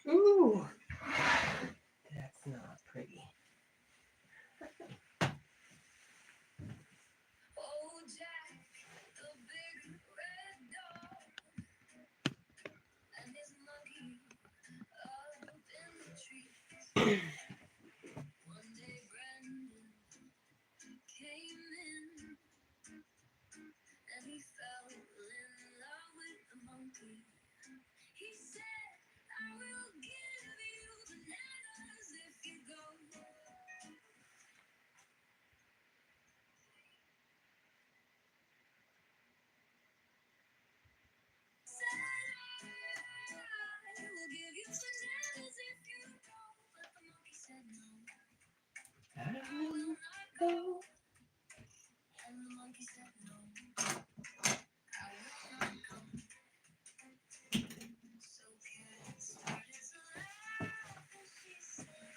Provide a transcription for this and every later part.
Ooh, that's not pretty. Oh, Jack, the big red dog, and his monkey up in the tree. One day Brandon came in, and he fell in love with the monkey. He said, I will give you bananas if you go. Said, I will give you bananas if you go. But the monkey said, no, I I will will not go. go. And the monkey said, no, I will not go. So Cat started to laugh, and she said,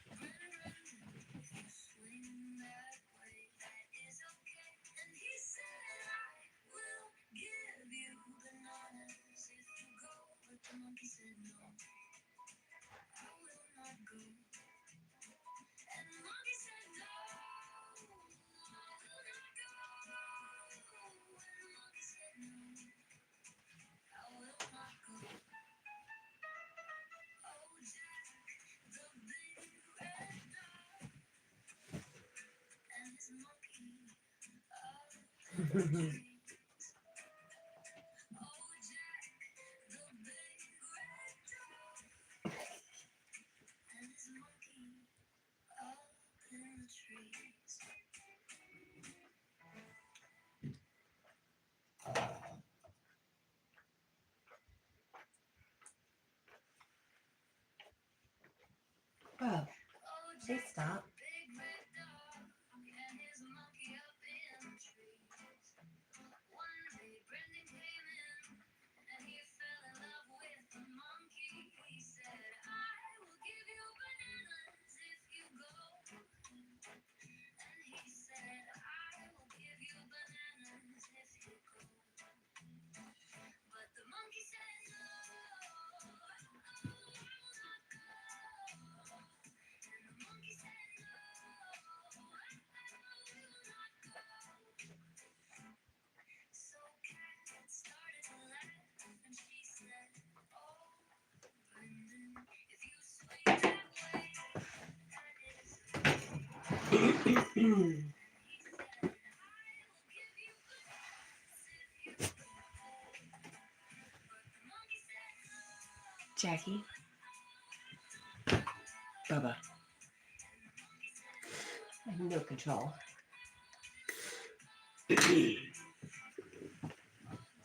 Brandon, if you swing that way, that is okay. And he said, I will give you bananas if you go. But the monkey said, no, I will not go. And the monkey said, no, I will not go. And the monkey said, no, I will not go. Oh, Jack, the big red dog, and his monkey up in the tree. Oh, Jack, the big red dog, and his monkey up in the trees. Oh, Oh, they Jack, the stop. big red dog, and his monkey up in the trees. One day Brendan came in, and he fell in love with the monkey. He said, I will give you bananas if you go. And he said, I will give you bananas if you go. But the monkey said, no, I will not go. And the monkey said, no, I will not go. So Cat started to laugh, and she said, oh, Brendan, if you swing that way, that is okay. And he said, I will give you bananas if you go. But the monkey said, no, Jackie, I will not Bubba, go. And the monkey said, no, I have no control. oh,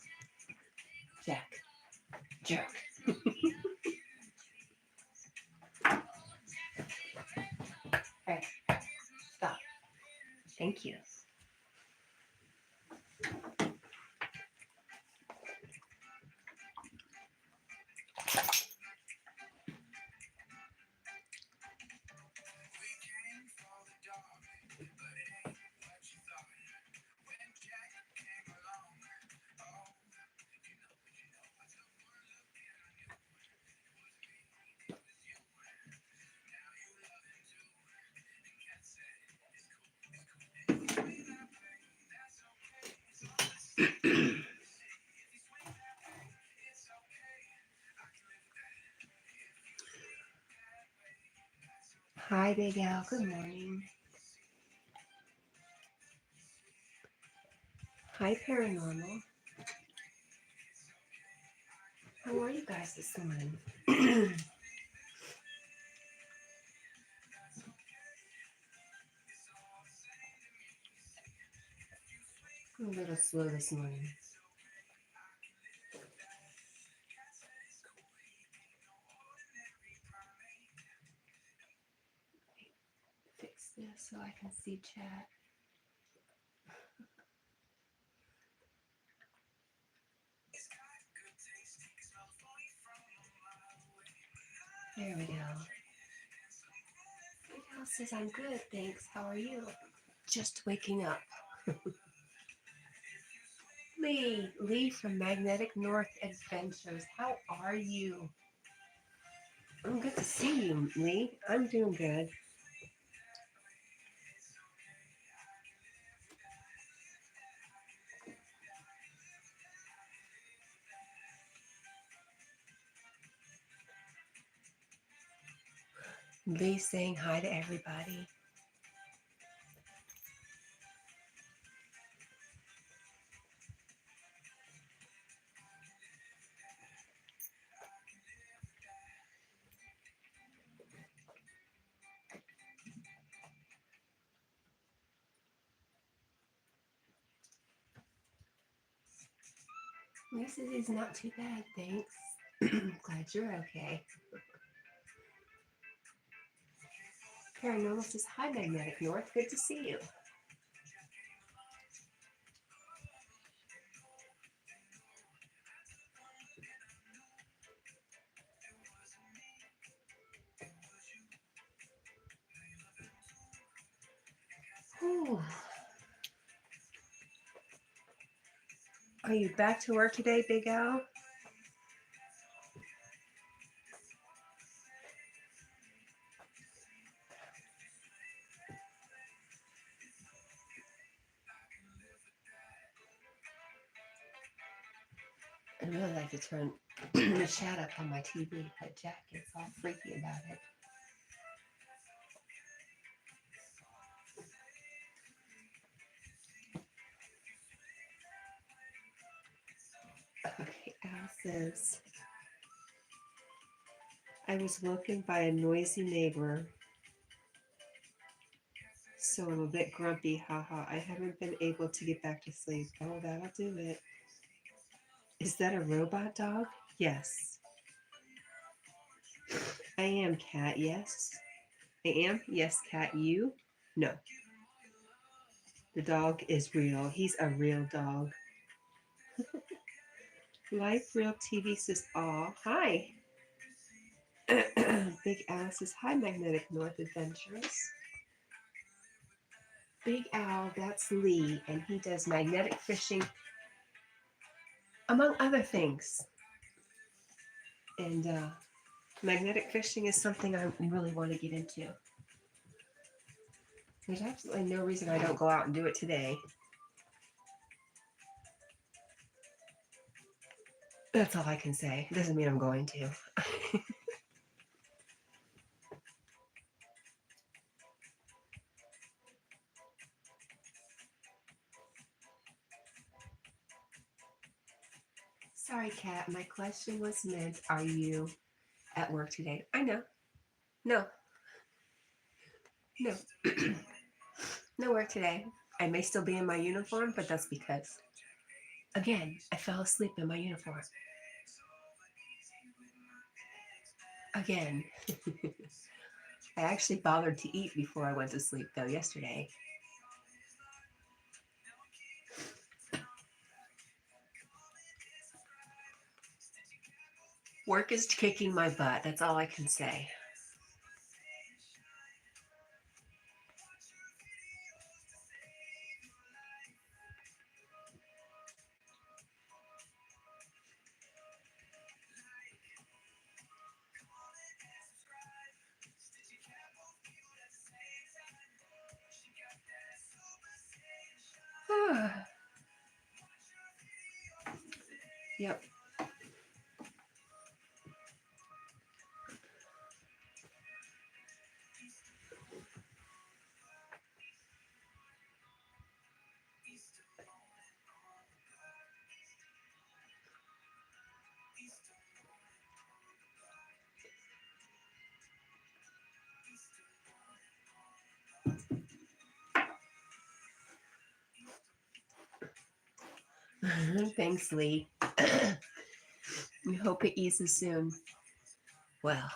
Jack, the big red Jack, dog, and jerk. his monkey up in the trees. Oh, Jack, the big red dog, Hey, and his stop. monkey up in the Thank you. trees. We came for the dog, but it ain't what you thought. When Jack came along, oh, I took one look and I knew it was me, it was you. Now you love him too, and Cat said, it's cool, it's cool. And if you swing that way, that's okay, it's all the same. If you swing that way, it's okay, I can live with that. If you swing that way, that's okay. Hi, Big Al. Good morning. Hi, Paranormal. How are you guys this morning? I'm a little slow this morning. Fix this so I can see chat. There we go. Big Al says I'm good, thanks. How are you? Just waking up. Lee from Magnetic North Adventures. How are you? I'm good to see you, Lee. I'm doing good. Lee saying hi to everybody. This is not too bad, thanks. Glad you're okay. Paranormal says hi, Magnetic North. Good to see you. Whew. Are you back to work today, Big Al? I'd really like to turn the chat up on my TV, but Jack gets all freaky about it. Okay, Al says, I was woken by a noisy neighbor, so I'm a bit grumpy, haha. I haven't been able to get back to sleep. Oh, that'll do it. Is that a robot dog? Yes. I am, Cat, yes. I am? Yes, Cat, you? No. The dog is real. He's a real dog. Life Real TV says, aw, hi. Big Al says, hi, Magnetic North Adventures. Big Al, that's Lee, and he does magnetic fishing, among other things. And magnetic fishing is something I really want to get into. There's absolutely no reason I don't go out and do it today. That's all I can say. Doesn't mean I'm going to. Sorry, Kat. My question was meant, are you at work today? I know. No. No. No work today. I may still be in my uniform, but that's because, again, I fell asleep in my uniform. Again. I actually bothered to eat before I went to sleep, though, yesterday. Work is kicking my butt. That's all I can say. Yep. Thanks, Lee. We hope it eases soon. Well,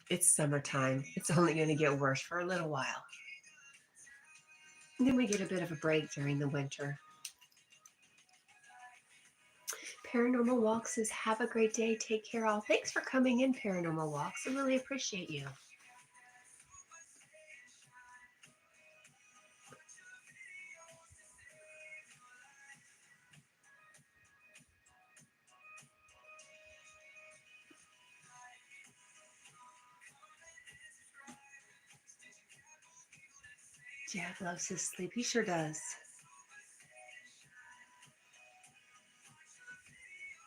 it's summertime. It's only going to get worse for a little while. And then we get a bit of a break during the winter. Paranormal Walk says, have a great day. Take care, all. Thanks for coming in, Paranormal Walks. I really appreciate you. Jack loves his sleep. He sure does.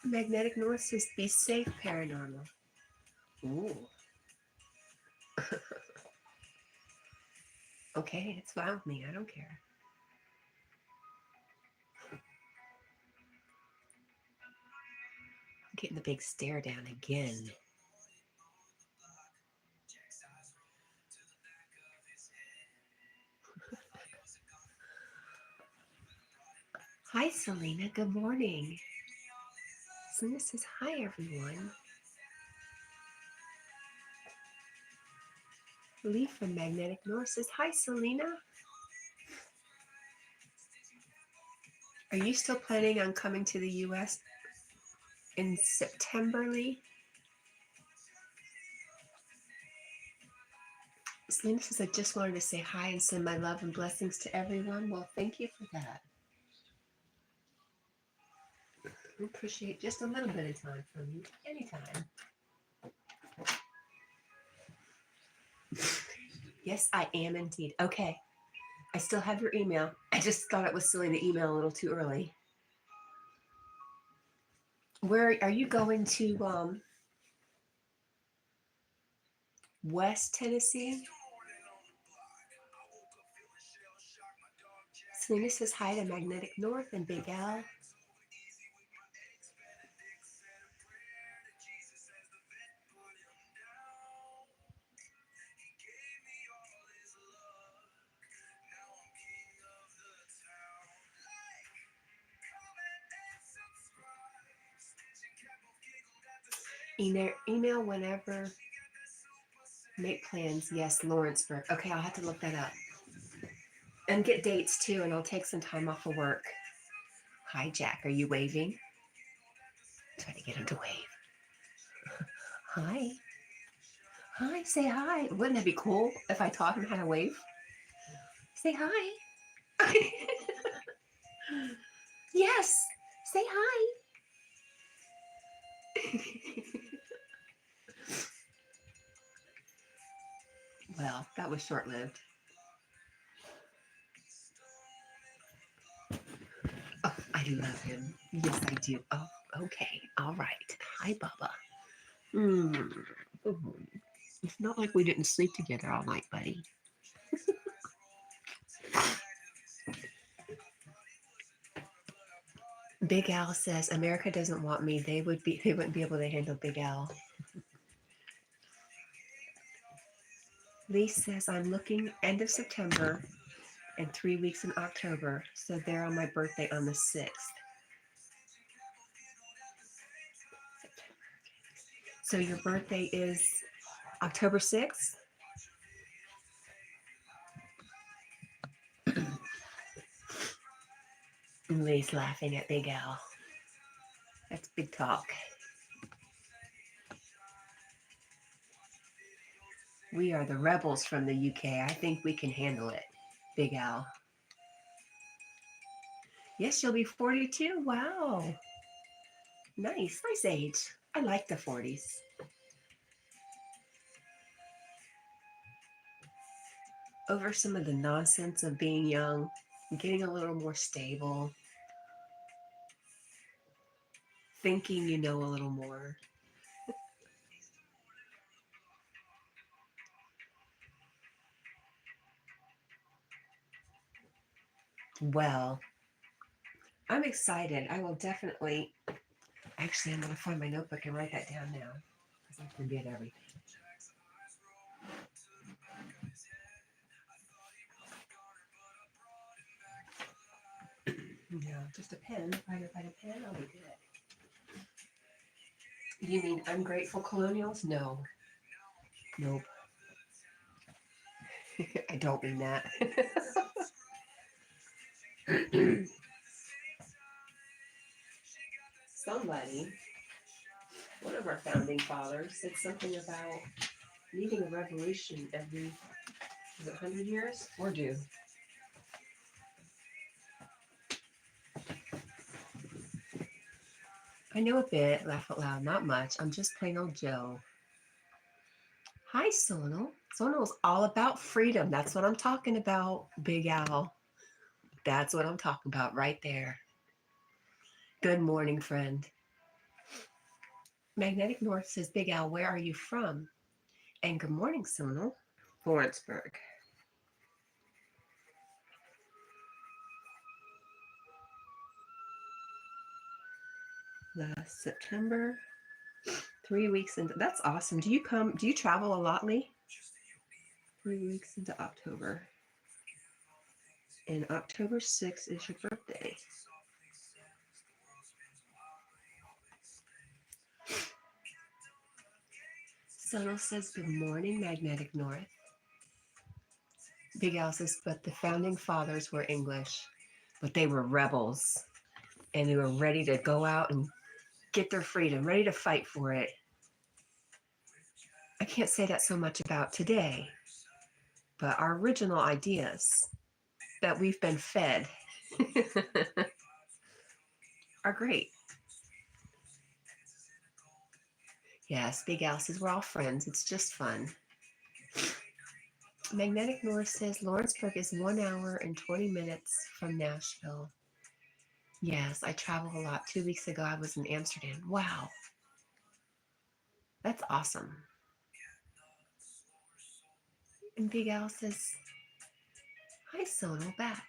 Magnetic North says, be safe, paranormal. Ooh. Okay, it's fine with me. I don't care. I'm getting the big stare down again. Jack's eyes roll to the back of his head. Thought he was a goner, but I brought it back to Hi, life. Selena. Good morning. Gave me all his love. Selena says, hi, everyone. Lee from Magnetic North says, hi, Selena. Are you still planning on coming to the U.S. in September, Lee? Selena says, I just wanted to say hi and send my love and blessings to everyone. Well, thank you for that. I appreciate just a little bit of time from you. Anytime. Yes, I am indeed. Okay. I still have your email. I just thought it was silly to email a little too early. Where are you going to West Tennessee? Selena says hi to Magnetic North and Big Al. Email whenever. Make plans. Yes, Lawrenceburg. Okay, I'll have to look that up. And get dates too, and I'll take some time off of work. Hi, Jack. Are you waving? Try to get him to wave. Hi. Hi, say hi. Wouldn't that be cool if I taught him how to wave? Say hi. Yes, say hi. Well, that was short lived. Oh, I love him. Yes, I do. Oh, okay. All right. Hi, Bubba. Mm. It's not like we didn't sleep together all night, buddy. Big Al says America doesn't want me. They wouldn't be able to handle Big Al. Lee says I'm looking end of September and 3 weeks in October. So they're on my birthday on the 6th. So your birthday is October 6th? Lee's laughing at Big Al. That's big talk. We are the rebels from the UK. I think we can handle it, Big Al. Yes, you'll be 42. Wow. Nice, nice age. I like the 40s. Over some of the nonsense of being young, getting a little more stable, thinking you know a little more. Well, I'm excited. I will definitely. Actually, I'm going to find my notebook and write that down now because I forget everything. No, just a pen. Find a pen. I'll be good. You mean ungrateful colonials? No. Nope. I don't mean that. Somebody, one of our founding fathers, said something about needing a revolution every, is it 100 years? Or do. I know a bit, laugh out loud, not much. I'm just plain old Joe. Hi, Sonal. Sonal's all about freedom. That's what I'm talking about, Big Al. That's what I'm talking about right there. Good morning, friend. Magnetic North says, Big Al, where are you from? And good morning, Sonal. Lawrenceburg. Last September, 3 weeks into, that's awesome. Do you travel a lot, Lee? 3 weeks into October. And October 6th is your birthday. Sonal says, good morning, Magnetic North. Big Al says, but the founding fathers were English, but they were rebels and they were ready to go out and get their freedom, ready to fight for it. I can't say that so much about today, but our original ideas that we've been fed are great. Yes, Big Al says, we're all friends. It's just fun. Magnetic North says Lawrenceburg is 1 hour and 20 minutes from Nashville. Yes, I travel a lot. 2 weeks ago, I was in Amsterdam. Wow. That's awesome. And Big Al says, hi, Sonal, back.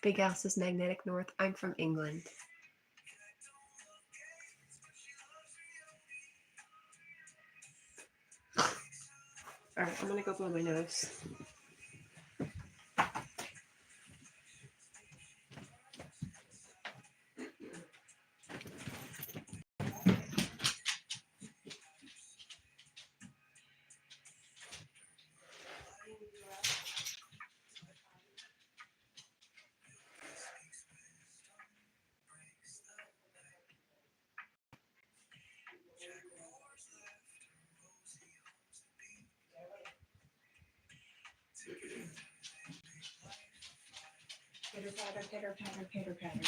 Big Al says, Magnetic North, I'm from England. All right, I'm going to go blow my nose. Pitter patter, pitter patter, pitter patter.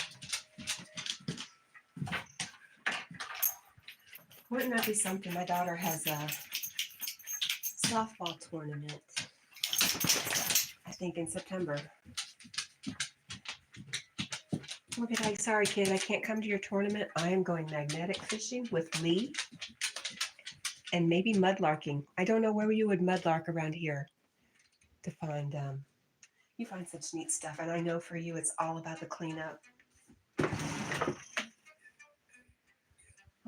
Wouldn't that be something? My daughter has a softball tournament, I think in September. Look at that. Sorry, kid, I can't come to your tournament. I am going magnetic fishing with Lee and maybe mudlarking. I don't know where you would mudlark around here to find, you find such neat stuff. And I know for you, it's all about the cleanup.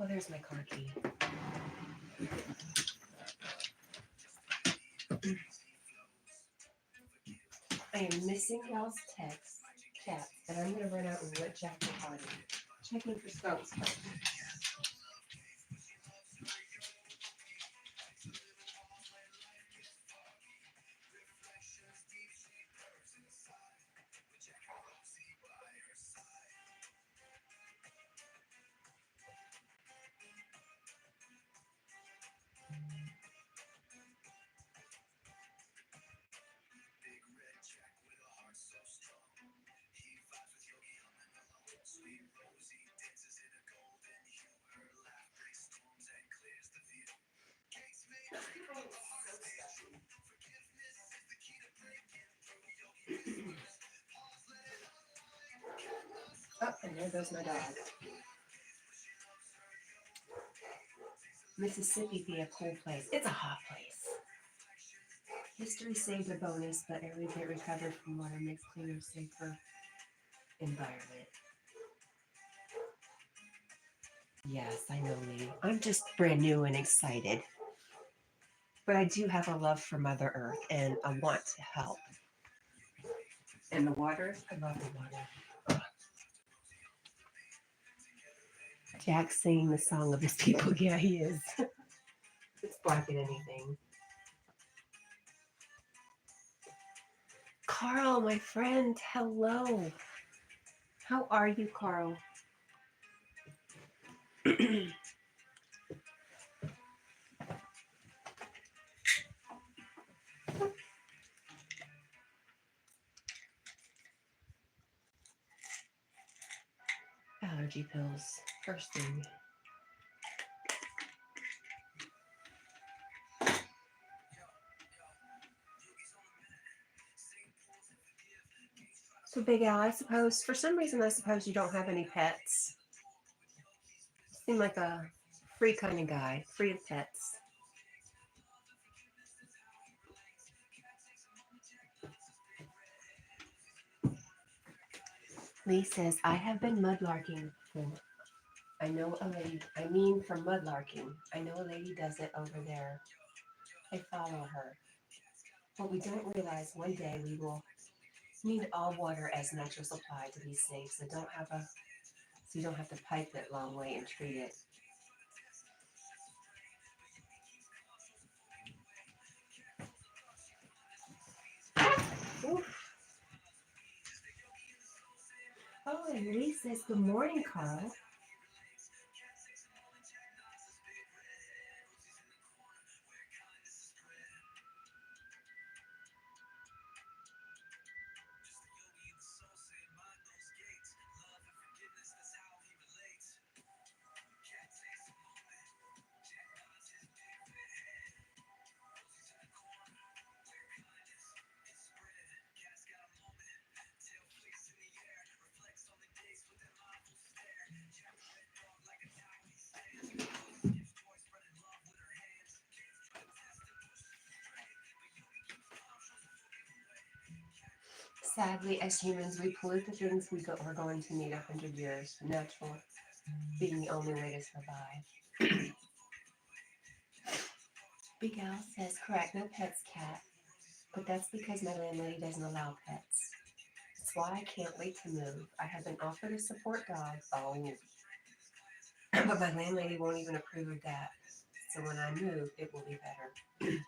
Oh, there's my car key. I am missing Cal's text, Cat, and I'm going to run out and let Jack know. Checking for skunks. Oh, and there goes my dog. Mississippi be a cool place. It's a hot place. History saved a bonus, but areas get recovered from water makes cleaner, safer environment. Yes, I know, Lee. I'm just brand new and excited. But I do have a love for Mother Earth and I want to help. And the water, I love the water. Jack's singing the song of his people. Yeah, he is. It's black and anything. Carl, my friend, hello. How are you, Carl? Allergy pills, first thing. So, Big Al, I suppose, for some reason, I suppose you don't have any pets. You seem like a free kind of guy, free of pets. Lee says, I have been mudlarking for I know a lady, I mean for mudlarking. I know a lady does it over there. I follow her. But we don't realize one day we will need all water as natural supply to be safe. So you don't have to pipe it long way and treat it. Oof. Oh, and Lee says, good morning, Carl. Sadly, as humans, we pollute the things we're going to need 100 years. Natural being the only way to survive. Big Al says, correct, no pets, cat. But that's because my landlady doesn't allow pets. That's why I can't wait to move. I have been offered a support dog. Oh, but my landlady won't even approve of that. So when I move, it will be better.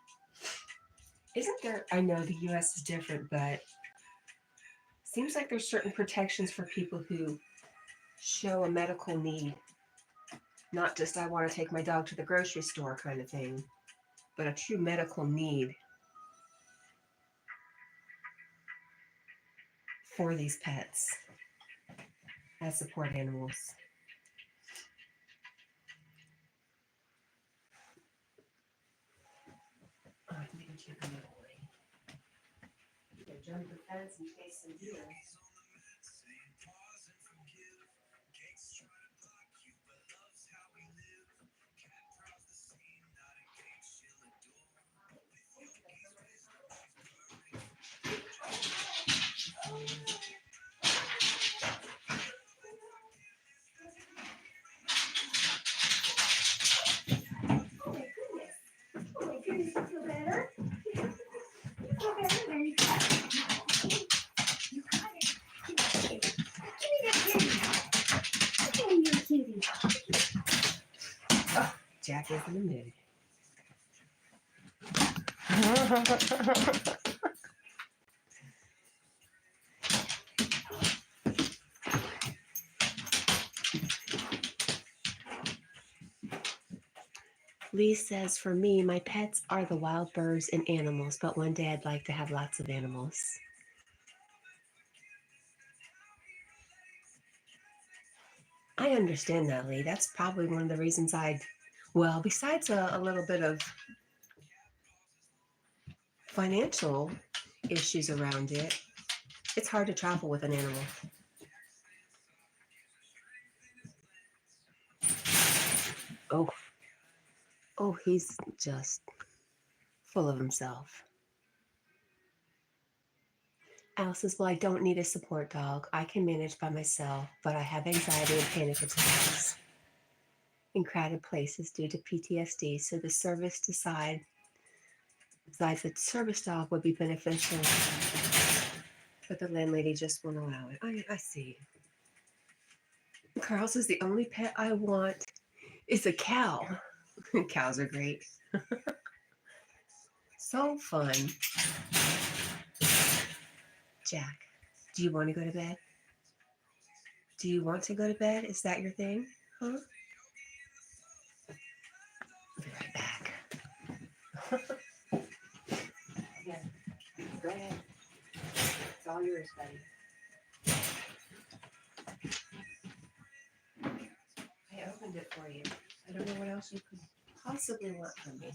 Isn't there? I know the U.S. is different, but seems like there's certain protections for people who show a medical need, not just I want to take my dog to the grocery store kind of thing, but a true medical need for these pets as support animals. Oh, I think I'm chicken away. You can jump the fence and chase some deer. Oh my goodness. Oh my goodness, you feel better? You feel better? There you go. You got it. Give me that kitty. Give me your kitty. Oh, Jack is in the mood. Lee says, for me, my pets are the wild birds and animals, but one day I'd like to have lots of animals. I understand that, Lee. That's probably one of the reasons well, besides a little bit of financial issues around it, it's hard to travel with an animal. Oh, oh, he's just full of himself. Al says, well, I don't need a support dog. I can manage by myself, but I have anxiety and panic attacks in crowded places due to PTSD. So the service decides that service dog would be beneficial, but the landlady just won't allow it. I see. Carl says the only pet I want is a cow. Cows are great. So fun. Jack, do you want to go to bed? Do you want to go to bed? Is that your thing? Huh? I'll be right back. Yeah, go ahead. It's all yours, buddy. I opened it for you. I don't know what else you could possibly want from me.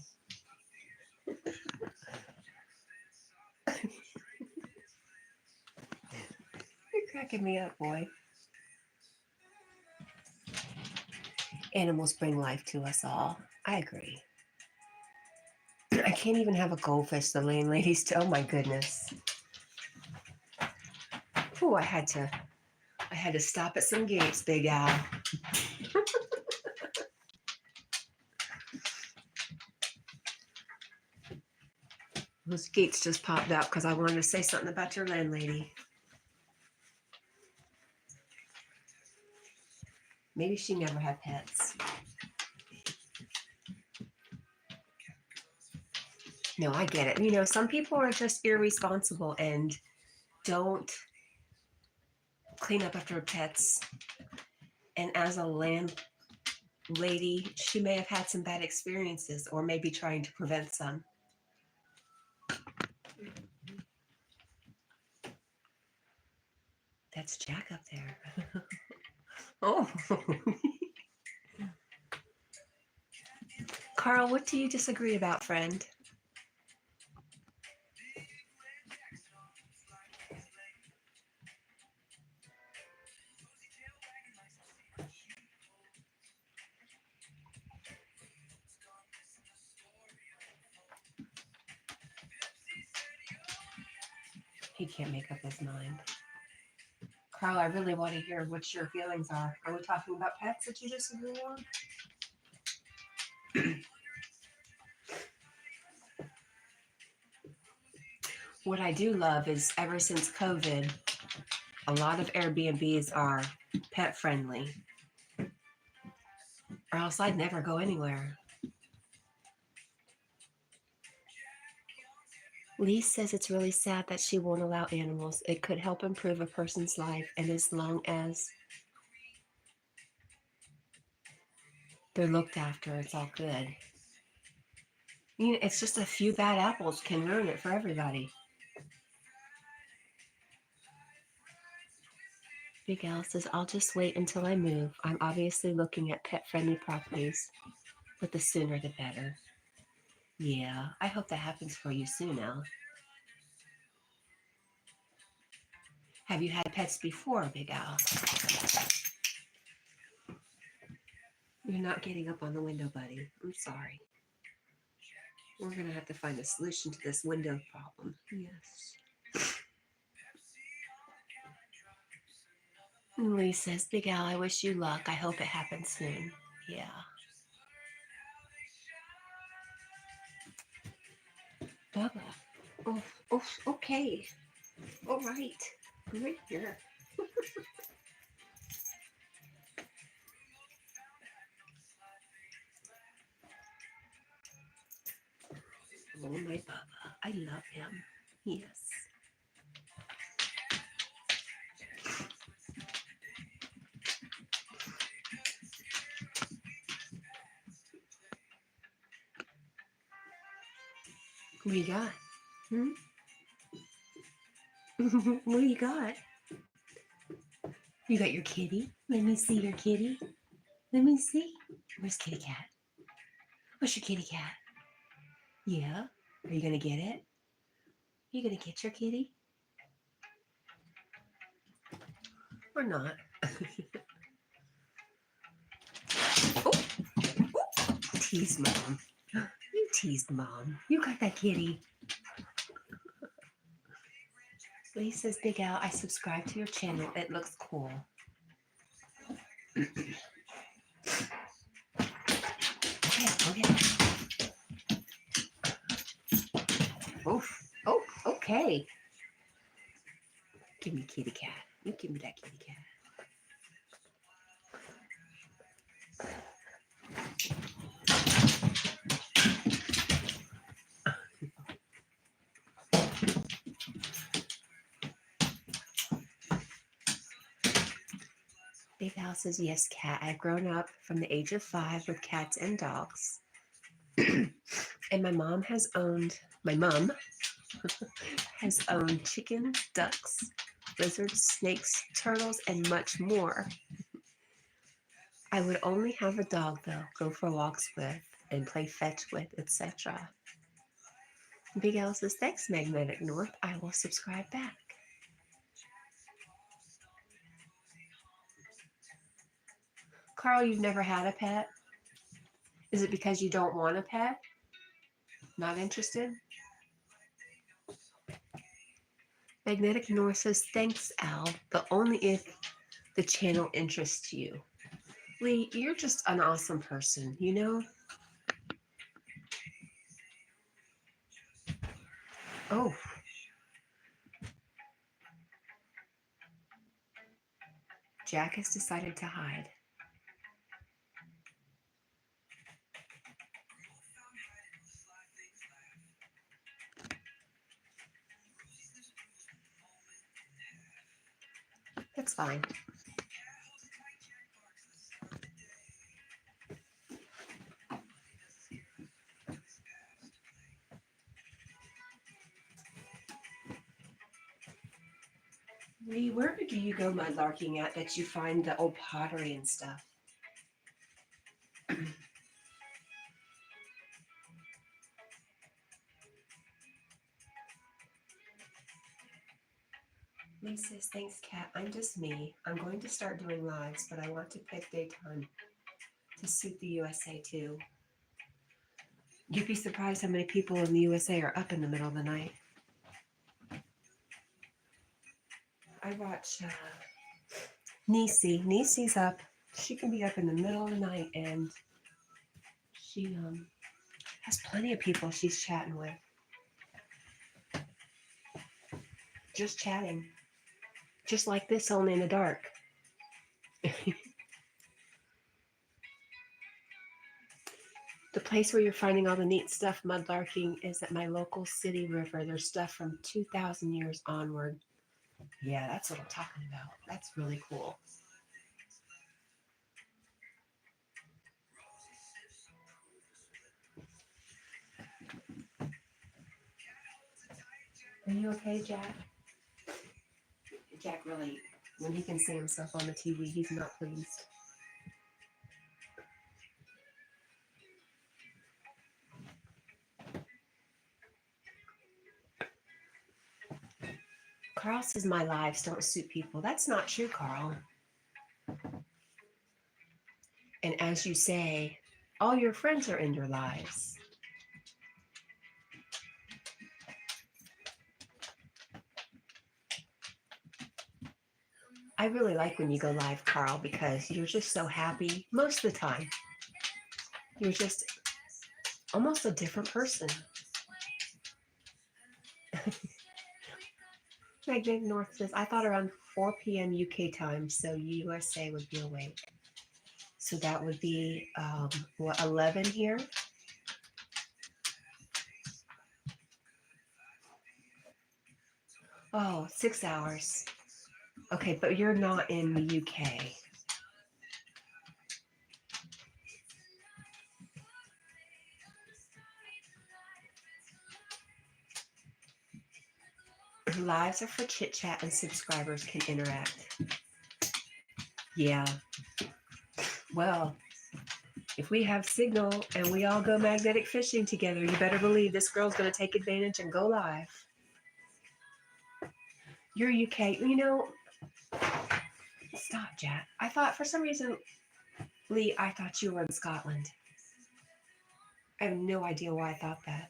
cracking me up, boy. Animals bring life to us all. I agree. I can't even have a goldfish, the landlady still. Oh my goodness. Ooh, I had to stop at some gates, Big Al. Those gates just popped out because I wanted to say something about your landlady. Maybe she never had pets. No, I get it. Some people are just irresponsible and don't clean up after pets. And as a landlady, she may have had some bad experiences or maybe trying to prevent some. That's Jack up there. Oh. Carl, what do you disagree about, friend? He can't make up his mind. Carl, I really want to hear what your feelings are. Are we talking about pets that you disagree on? What I do love is ever since COVID, a lot of Airbnbs are pet friendly, or else I'd never go anywhere. Lee says it's really sad that she won't allow animals. It could help improve a person's life, and as long as they're looked after, it's all good. It's just a few bad apples can ruin it for everybody. Big Al says, I'll just wait until I move. I'm obviously looking at pet-friendly properties, but the sooner the better. Yeah, I hope that happens for you soon, Al. Have you had pets before, Big Al? You're not getting up on the window, buddy. I'm sorry. We're going to have to find a solution to this window problem. Yes. Lee says, Big Al, I wish you luck. I hope it happens soon. Yeah. Bubba. Oh, oh, okay. All right. I'm right here. Oh, my Bubba. I love him. Yes. What do you got? What do you got? You got your kitty? Let me see your kitty. Let me see. Where's kitty cat? Where's your kitty cat? Yeah. Are you going to get it? Are you going to get your kitty? Or not? Oh, tease mom. You teased mom. You got that kitty. Lee says, Big Al, I subscribe to your channel. It looks cool. Okay. Oh, okay. Give me kitty cat. You give me that kitty cat. Big Al says, yes, cat. I've grown up from the age of 5 with cats and dogs. And my mom has owned chickens, ducks, lizards, snakes, turtles, and much more. I would only have a dog, though, go for walks with and play fetch with, etc. Big Al says, thanks, Magnetic North. I will subscribe back. Carl, you've never had a pet? Is it because you don't want a pet? Not interested? Magnetic North says, thanks, Al, but only if the channel interests you. Lee, you're just an awesome person, you know? Oh, Jack has decided to hide. That's fine. Lee, where do you go mudlarking at that you find the old pottery and stuff? Lee says, thanks, Kat. I'm just me. I'm going to start doing lives, but I want to pick daytime to suit the USA too. You'd be surprised how many people in the USA are up in the middle of the night. I watch Nisi. Nisi's up. She can be up in the middle of the night, and she has plenty of people she's chatting with. Just chatting. Just like this, only in the dark. The place where you're finding all the neat stuff mudlarking is at my local city river. There's stuff from 2,000 years onward. Yeah, that's what I'm talking about. That's really cool. Are you okay, Jack? Jack really, when he can see himself on the TV, he's not pleased. Carl says my lives don't suit people. That's not true, Carl. And as you say, all your friends are in your lives. I really like when you go live, Carl, because you're just so happy most of the time. You're just almost a different person. Magnetic North says, I thought around 4 p.m. UK time, so USA would be awake. So that would be, 11 here? Oh, 6 hours. Okay, but you're not in the UK. Lives are for chit chat and subscribers can interact. Yeah. Well, if we have signal and we all go magnetic fishing together, you better believe this girl's going to take advantage and go live. You're UK. You know, stop, Jack. I thought for some reason, Lee, I thought you were in Scotland. I have no idea why I thought that.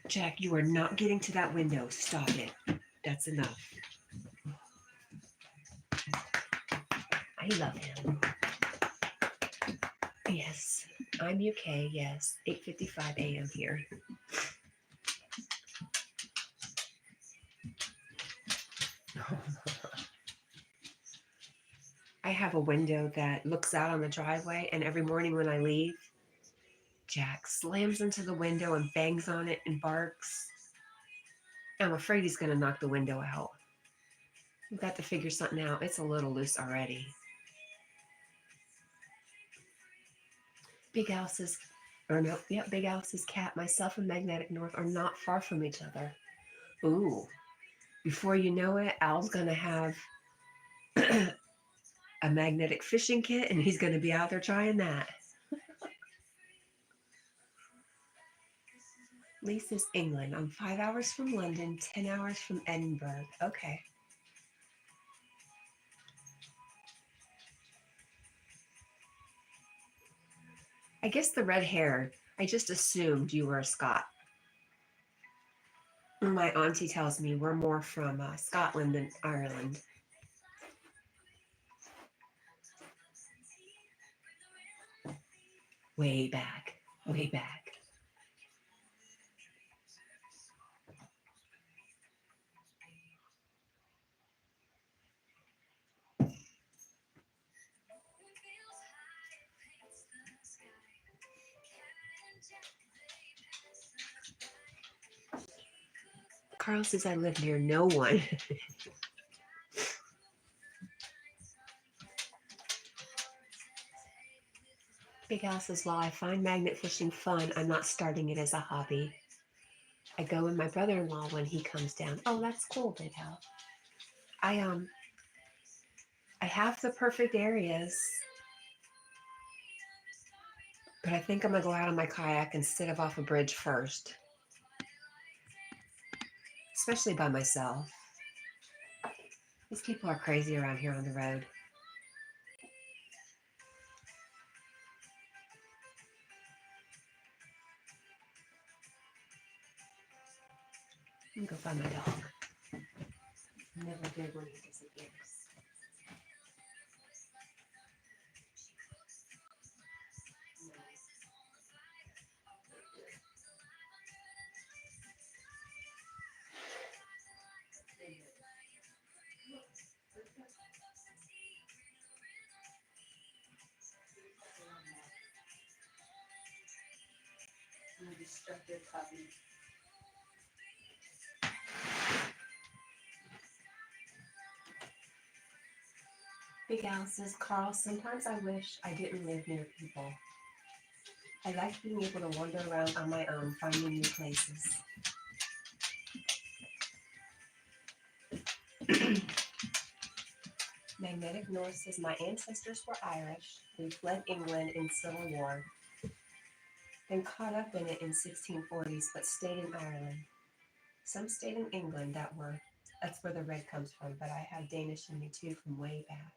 Jack, you are not getting to that window. Stop it. That's enough. I love him. Yes, I'm UK. Yes, 8:55 a.m. here. I have a window that looks out on the driveway, and every morning when I leave, Jack slams into the window and bangs on it and barks. I'm afraid he's going to knock the window out. We've got to figure something out. It's a little loose already. Big Al says, or no, yep, Big Al says, Cat, myself and Magnetic North are not far from each other. Ooh, before you know it, Al's going to have a magnetic fishing kit, and he's going to be out there trying that. Lisa's England. I'm 5 hours from London, 10 hours from Edinburgh. Okay. I guess the red hair, I just assumed you were a Scot. My auntie tells me we're more from Scotland than Ireland. Way back, way back. Carl says I live near no one. Big Al says, while I find magnet fishing fun, I'm not starting it as a hobby. I go with my brother-in-law when he comes down. Oh, that's cool, Big Al. I I have the perfect areas, but I think I'm gonna go out on my kayak instead of off a bridge first, especially by myself. These people are crazy around here on the road. Let me go find my dog. Never good when he disappears. I'm a destructive puppy. Big Al says, Carl, sometimes I wish I didn't live near people. I like being able to wander around on my own, finding new places. Magnetic North says, my ancestors were Irish. They fled England in Civil War, then caught up in it in 1640s, but stayed in Ireland. Some stayed in England. That's where the red comes from, but I have Danish in me too from way back.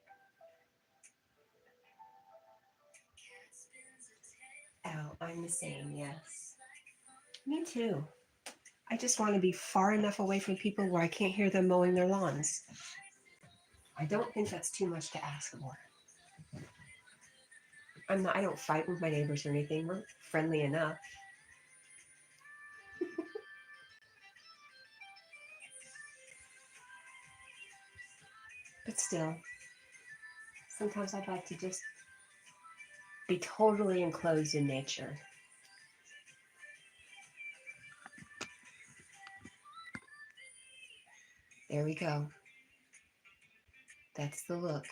Oh, I'm the same, yes. Me too. I just want to be far enough away from people where I can't hear them mowing their lawns. I don't think that's too much to ask for. I don't fight with my neighbors or anything. We're friendly enough. But still, sometimes I'd like to just be totally enclosed in nature. There we go. That's the look.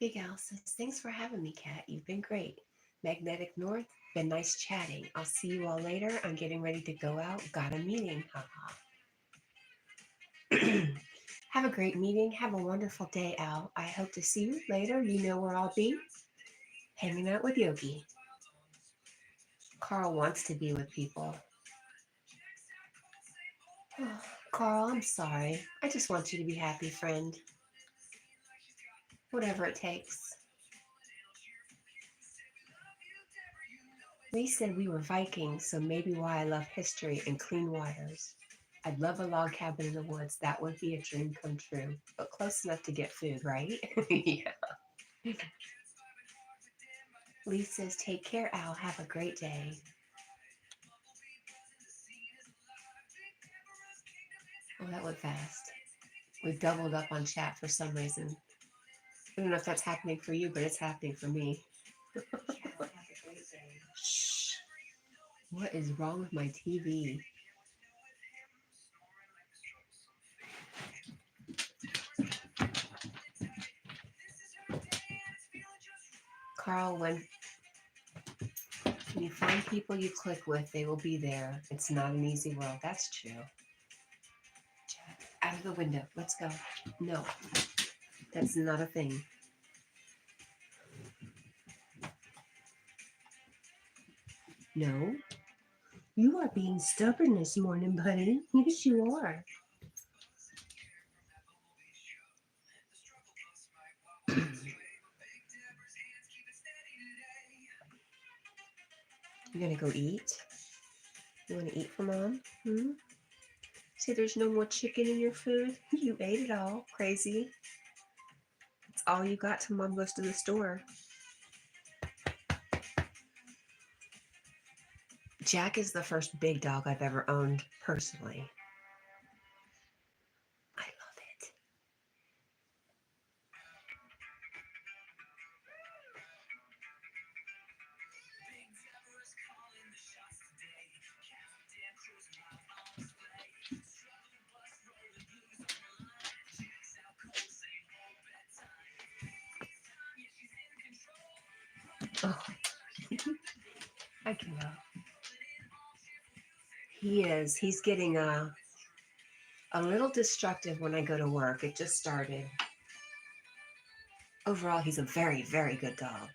Big Al says, thanks for having me, Kat. You've been great. Magnetic North, been nice chatting. I'll see you all later. I'm getting ready to go out. Got a meeting. Haha. Have a great meeting. Have a wonderful day, Al. I hope to see you later. You know where I'll be. Hanging out with Yogi. Carl wants to be with people. Carl, I'm sorry. I just want you to be happy, friend. Whatever it takes. Lee said we were Vikings, so maybe why I love history and clean waters. I'd love a log cabin in the woods. That would be a dream come true, but close enough to get food, right? Yeah. Lee says, take care, Al. Have a great day. Oh, that went fast. We've doubled up on chat for some reason. I don't know if that's happening for you, but it's happening for me. Shh. What is wrong with my TV? Carl, when you find people you click with, they will be there. It's not an easy world. That's true. Out of the window. Let's go. No, that's not a thing. No. You are being stubborn this morning, buddy. Yes, you are. You gonna go eat? You wanna eat for mom? Hmm? See, there's no more chicken in your food. You ate it all. Crazy. It's all you got till mom goes to the store. Jack is the first big dog I've ever owned personally. I love it. Oh, I cannot. He is. He's getting a little destructive when I go to work. It just started. Overall, he's a very, very good dog.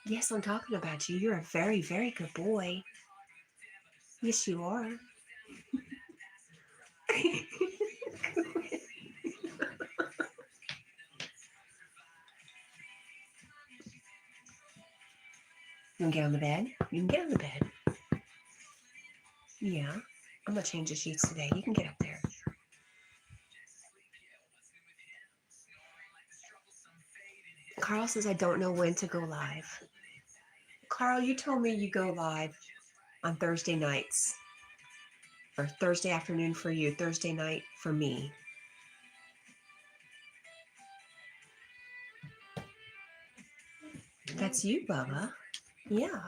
Yes, I'm talking about you. You're a very, very good boy. Yes, you are. You can get on the bed. You can get on the bed. Yeah. I'm gonna change the sheets today. You can get up there. Carl says I don't know when to go live. Carl, you told me you go live on Thursday nights. Or Thursday afternoon for you, Thursday night for me. That's you, Bubba. Yeah.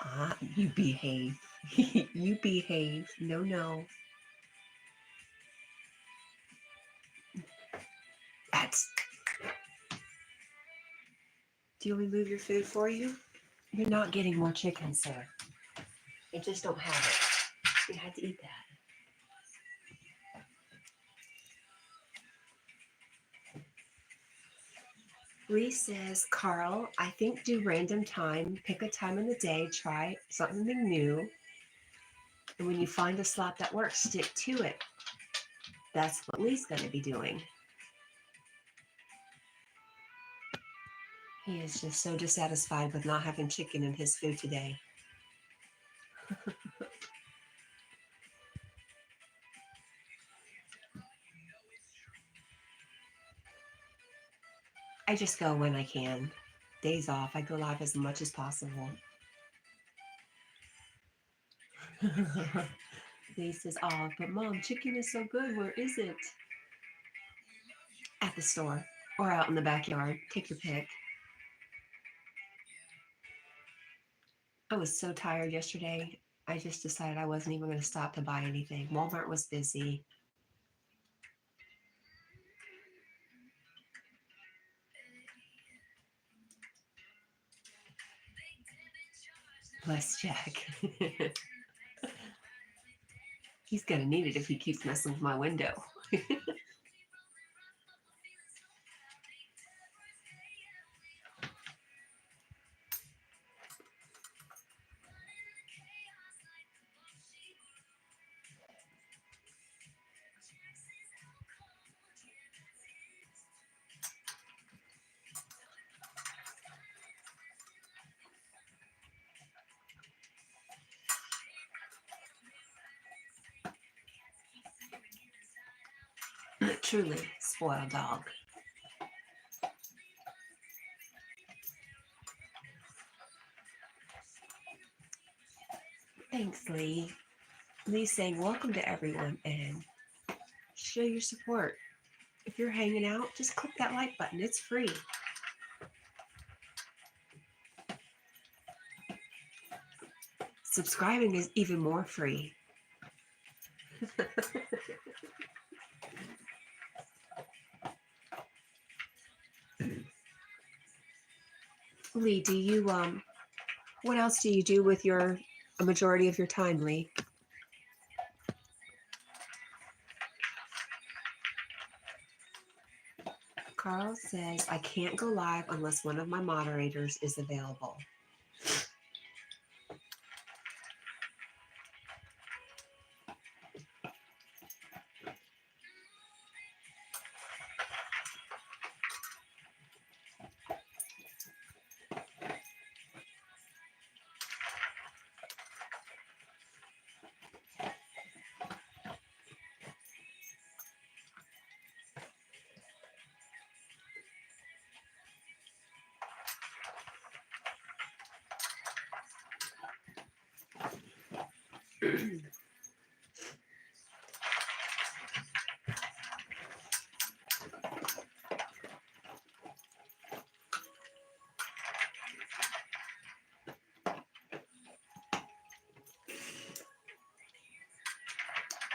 Ah, you behave. You behave. No, no. That's. Do you want me to move your food for you? You're not getting more chicken, sir. I just don't have it. You had to eat that. Lee says, Carl, I think do random time, pick a time in the day, try something new. And when you find a slot that works, stick to it. That's what Lee's going to be doing. He is just so dissatisfied with not having chicken in his food today. I just go when I can. Days off, I go live as much as possible. Lee says, oh, but mom, chicken is so good. Where is it? At the store or out in the backyard. Take your pick. I was so tired yesterday. I just decided I wasn't even going to stop to buy anything. Walmart was busy. Bless Jack. He's going to need it if he keeps messing with my window. Truly spoiled dog. Thanks, Lee. Lee's saying welcome to everyone and show your support. If you're hanging out, just click that like button. It's free. Subscribing is even more free. Lee, do you what else do you do with a majority of your time, Lee? Carl says, I can't go live unless one of my moderators is available.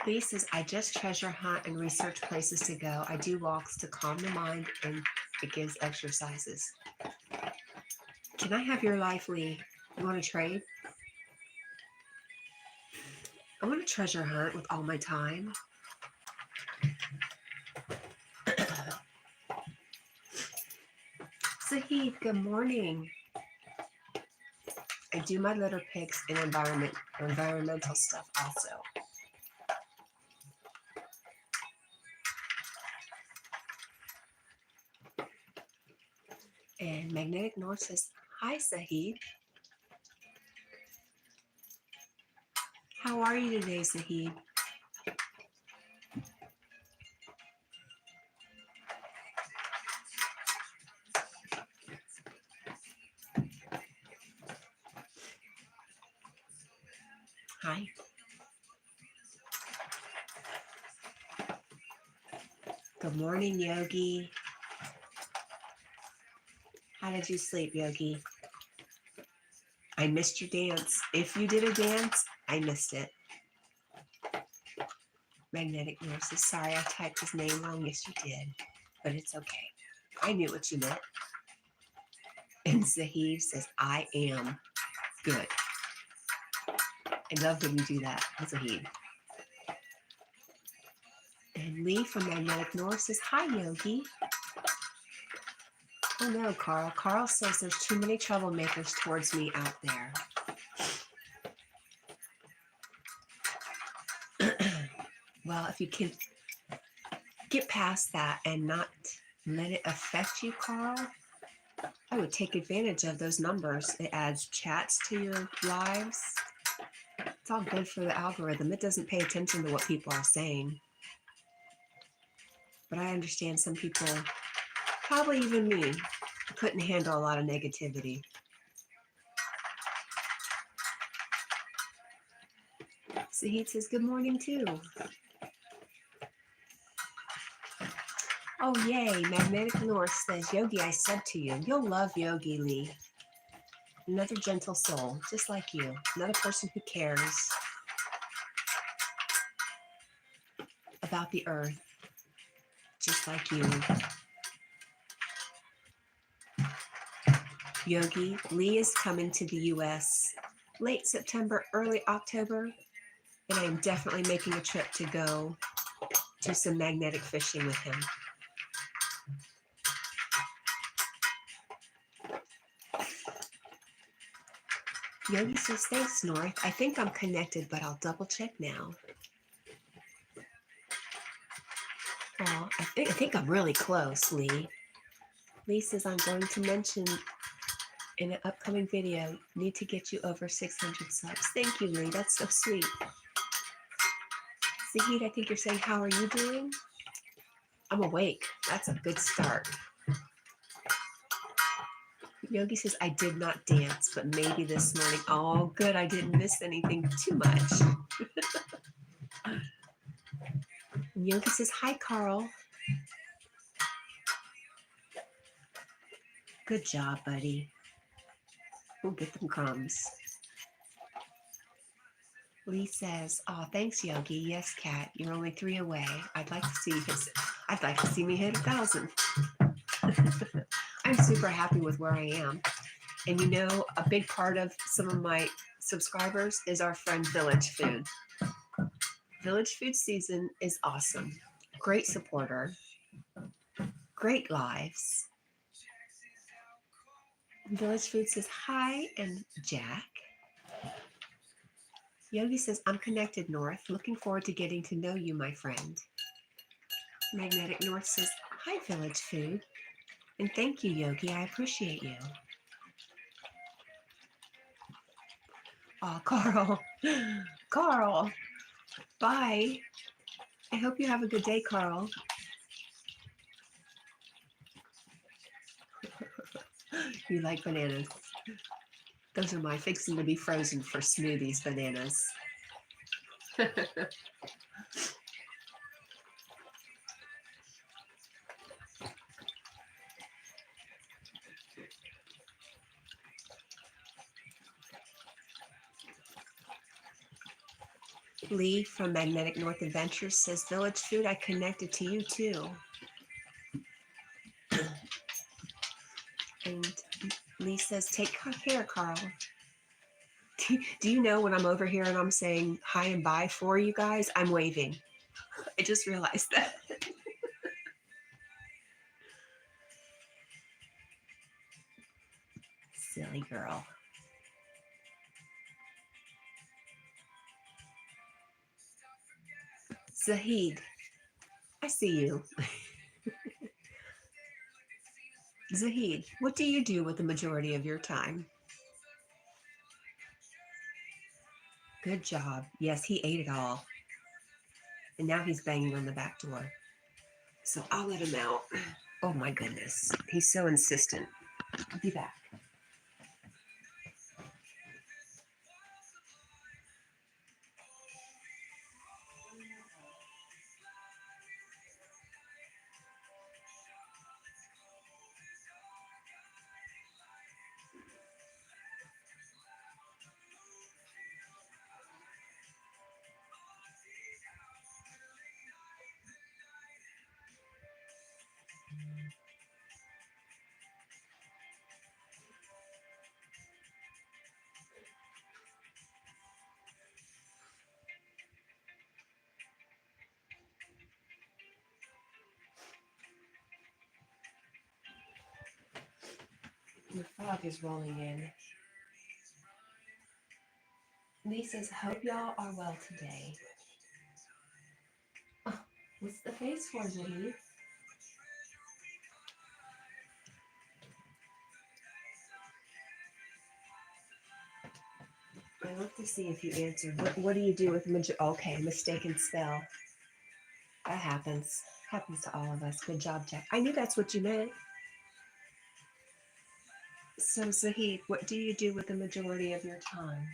Lee says, I just treasure hunt and research places to go. I do walks to calm the mind and it gives exercises. Can I have your life, Lee? You want to trade? I want to treasure hunt with all my time. Zahid, good morning. I do my litter picks and environmental stuff also. And Magnetic North says, hi, Zahid. How are you today, Zahid? Hi. Good morning, Yogi. How did you sleep, Yogi? I missed your dance. If you did a dance, I missed it. Magnetic North says, sorry, I typed his name wrong. Yes, you did. But it's okay. I knew what you meant. And Zahid says, I am good. I love when you do that, Zahid. And Lee from Magnetic North says, hi, Yogi. Oh no, Carl. Carl says there's too many troublemakers towards me out there. Well, if you can get past that and not let it affect you, Carl, I would take advantage of those numbers. It adds chats to your lives. It's all good for the algorithm. It doesn't pay attention to what people are saying. But I understand some people, probably even me, couldn't handle a lot of negativity. Sahid says, good morning too. Oh, yay. Magnetic North says, Yogi, I said to you, you'll love Yogi Lee. Another gentle soul, just like you. Another person who cares about the earth, just like you. Yogi Lee is coming to the U.S. late September, early October, and I am definitely making a trip to go do some magnetic fishing with him. Yogi says, thanks, North. I think I'm connected, but I'll double check now. Oh, I think I'm really close, Lee. Lee says, I'm going to mention in an upcoming video, need to get you over 600 subs. Thank you, Lee. That's so sweet. Zahid, I think you're saying, how are you doing? I'm awake. That's a good start. Yogi says, I did not dance, but maybe this morning. Oh, good. I didn't miss anything too much. Yogi says, hi, Carl. Good job, buddy. We'll get them crumbs. Lee says, oh, thanks, Yogi. Yes, Cat, you're only 3 away. I'd like to see me hit 1,000. I'm super happy with where I am. And you know, a big part of some of my subscribers is our friend Village Food. Village Food season is awesome. Great supporter. Great lives. Village Food says hi and Jack. Yogi says, I'm connected, North. Looking forward to getting to know you, my friend. Magnetic North says, hi, Village Food. And thank you, Yogi. I appreciate you. Oh, Carl. Carl. Bye. I hope you have a good day, Carl. You like bananas. Those are my fixing to be frozen for smoothies bananas. Lee from Magnetic North Adventures says, Village Food, I connected to you too. And Lee says, take care, Carl. Do you know when I'm over here and I'm saying hi and bye for you guys, I'm waving. I just realized that. Silly girl. Zahid, I see you. Zahid, what do you do with the majority of your time? Good job. Yes, he ate it all. And now he's banging on the back door. So I'll let him out. Oh my goodness. He's so insistent. I'll be back. The fog is rolling in. Lee says, hope y'all are well today. Oh, what's the face for, Lee? I look to see if you answered. What do you do with okay, mistaken spell. That happens. Happens to all of us. Good job, Jack. I knew that's what you meant. So, Zahid, what do you do with the majority of your time?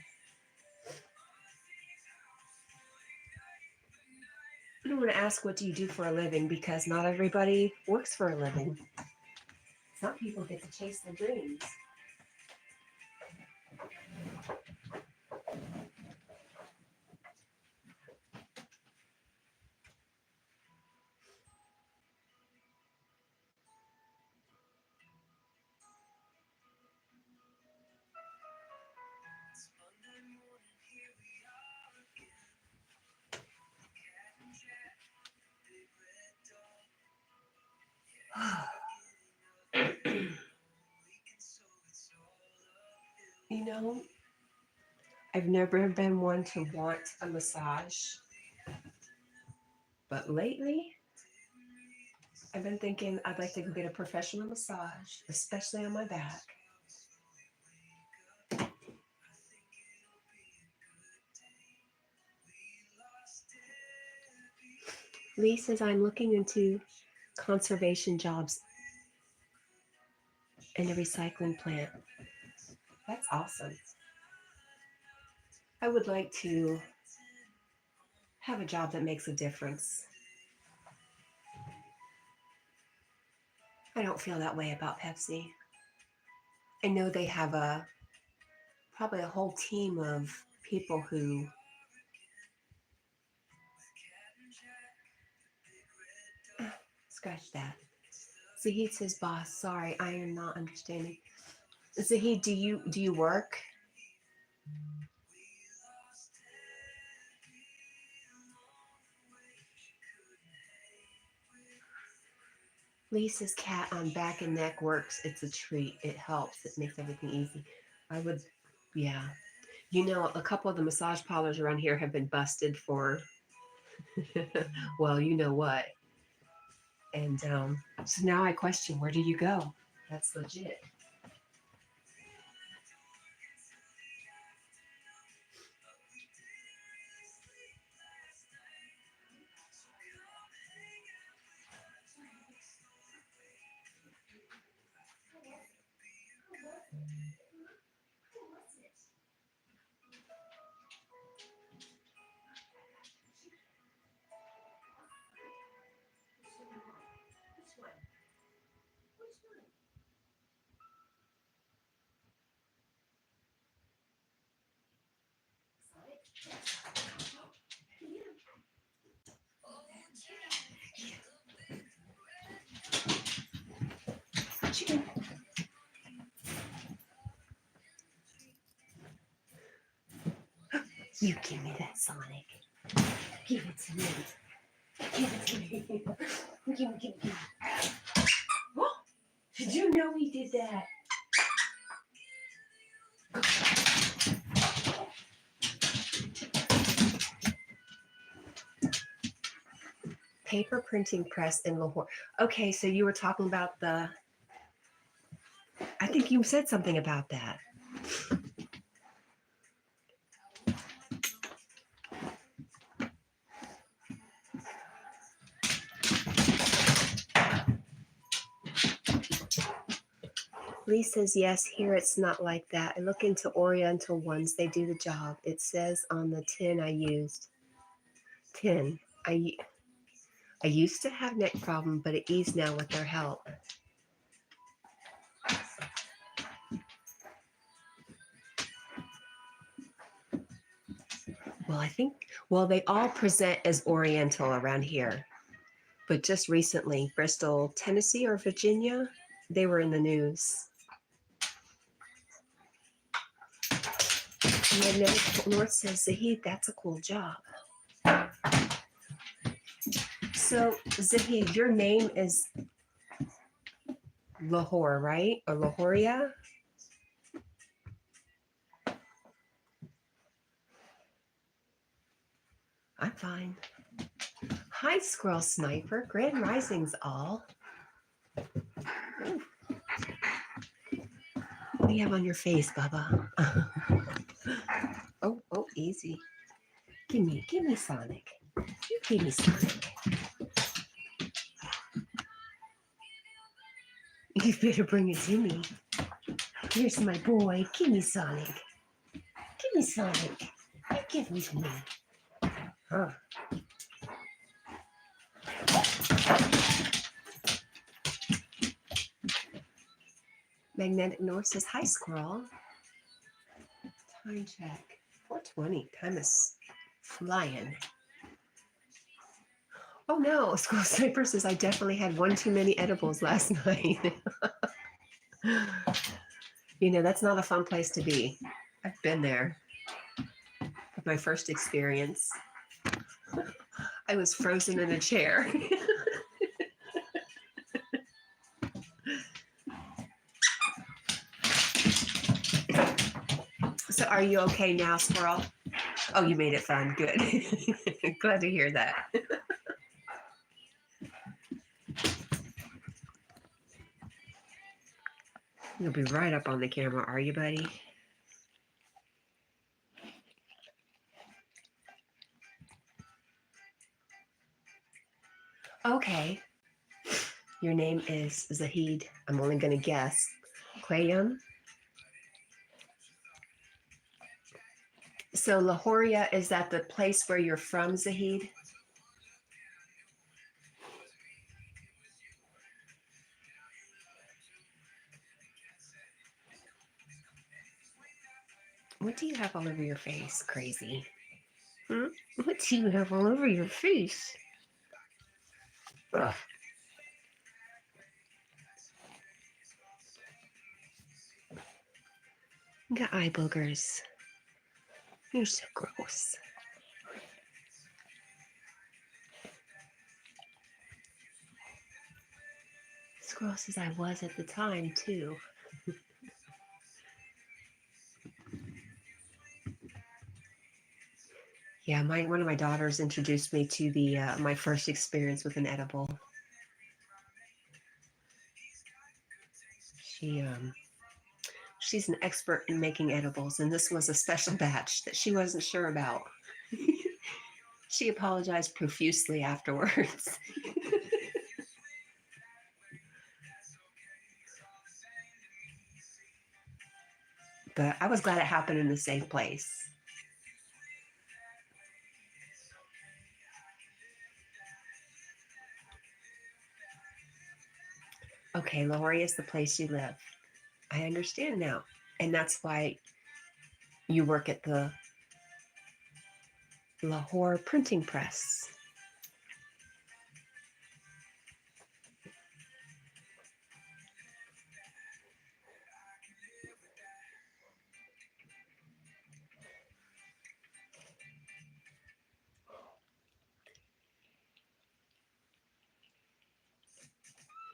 I don't want to ask what do you do for a living because not everybody works for a living. Some people get to chase their dreams. It's Monday morning, here we are again. Cat and Jack, big red dog. Weekend, so it's all uphill. You know, I've never been one to want a massage, but lately I've been thinking I'd like to go get a professional massage, especially on my back. Lee says I'm looking into conservation jobs in a recycling plant. That's awesome. I would like to have a job that makes a difference. I don't feel that way about Pepsi. I know they have probably a whole team of people who scratch that. Zahid says, "Boss, sorry, I am not understanding." Zahid, do you work? Lisa's cat on back and neck works. It's a treat. It helps. It makes everything easy. I would, yeah. You know, a couple of the massage parlors around here have been busted for, well, you know what. And so now I question, where do you go? That's legit. You give me that, Sonic. Give it to me. Give it to me. Give me. Did you know he did that? Paper printing press in Lahore. Okay, so you were talking about the. I think you said something about that. Lee says, yes, here it's not like that. I look into Oriental ones. They do the job. It says on the tin I used. Tin. I used to have neck problem, but it eased now with their help. Well, they all present as Oriental around here. But just recently, Bristol, Tennessee or Virginia, they were in the news. Magnetic North says, Zahid, that's a cool job. So, Zahid, your name is Lahore, right? Or Lahoria? I'm fine. Hi, Squirrel Sniper. Grand Risings all. Ooh. What do you have on your face, Bubba? Oh, easy. Give me Sonic. You give me Sonic. You better bring it to me. Here's my boy. Give me Sonic. Give me Sonic. You give me to me. Huh. Magnetic North says, hi, Squirrel. Time check. 4:20. Time is flying. Oh no, Squirrel Sniper says, I definitely had one too many edibles last night. You know, that's not a fun place to be. I've been there. My first experience. I was frozen in a chair. So are you okay now, Squirrel? Oh, you made it fun. Good. Glad to hear that. You'll be right up on the camera, are you, buddy? Okay. Your name is Zahid. I'm only going to guess. Quayum? So Lahoria, is that the place where you're from, Zahid? What do you have all over your face, crazy? Hmm? What do you have all over your face? Ugh. You got eye boogers. You're so gross. Squirrel says I was at the time too. Yeah, one of my daughters introduced me to the my first experience with an edible. She she's an expert in making edibles, and this was a special batch that she wasn't sure about. She apologized profusely afterwards. But I was glad it happened in a safe place. Okay, Lahore is the place you live. I understand now. And that's why you work at the Lahore printing press.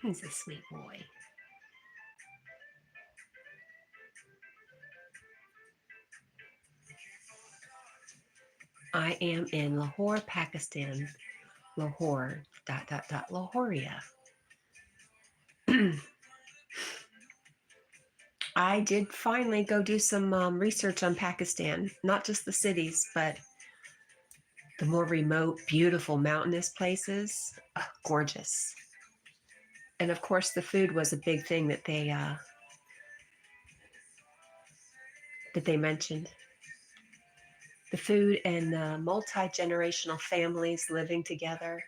He's a sweet boy. I am in Lahore, Pakistan. Lahore, Lahoria. I did finally go do some research on Pakistan, not just the cities, but the more remote, beautiful, mountainous places. Gorgeous. And of course, the food was a big thing that they mentioned. The food and the multi-generational families living together.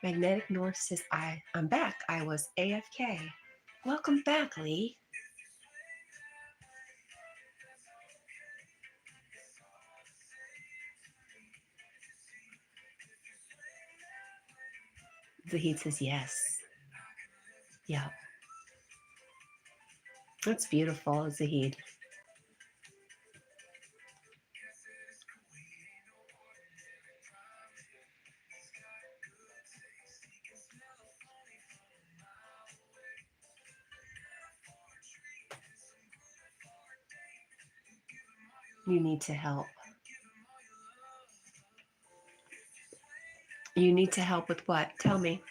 Magnetic North says, I'm back. I was AFK. Welcome back, Lee. Zahid says, yes. Yeah. That's beautiful, Zahid. You need to help. You need to help with what? Tell me.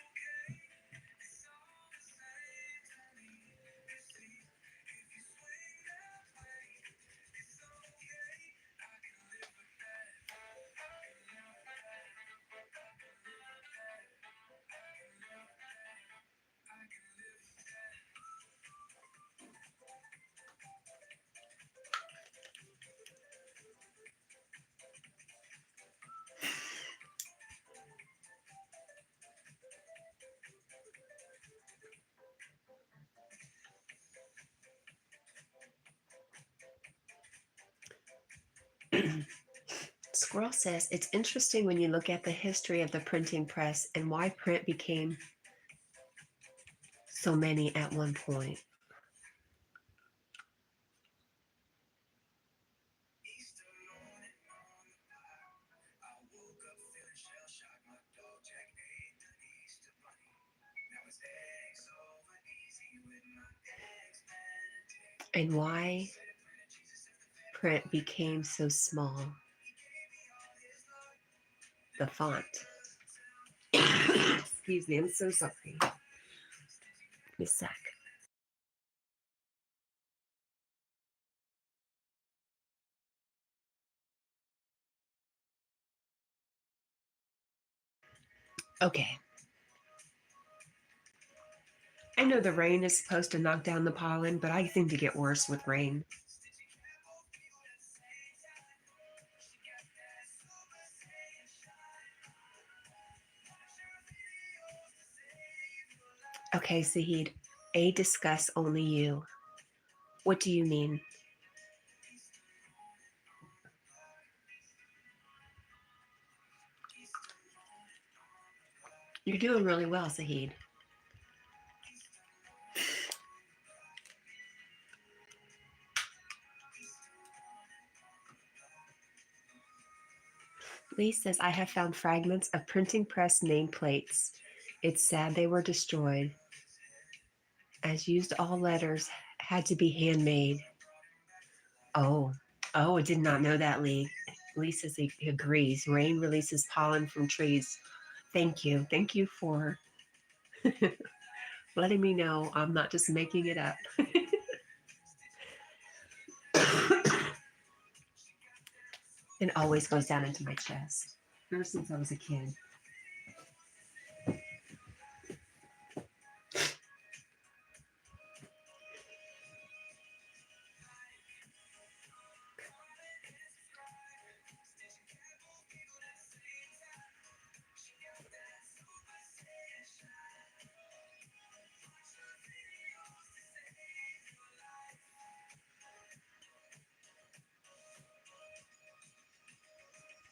Squirrel says, it's interesting when you look at the history of the printing press and why print became so many at one point. And why print became so small. The font. Excuse me, I'm so sorry. Give me a sec. Okay. I know the rain is supposed to knock down the pollen, but I seem to get worse with rain. Okay, Sahid. A, discuss only you. What do you mean? You're doing really well, Sahid. Lee says, I have found fragments of printing press nameplates It's sad they were destroyed, as used all letters had to be handmade. Oh, oh, I did not know that, Lee. Lee says he agrees. Rain releases pollen from trees. Thank you. Thank you for letting me know I'm not just making it up. It always goes down into my chest. Ever since I was a kid.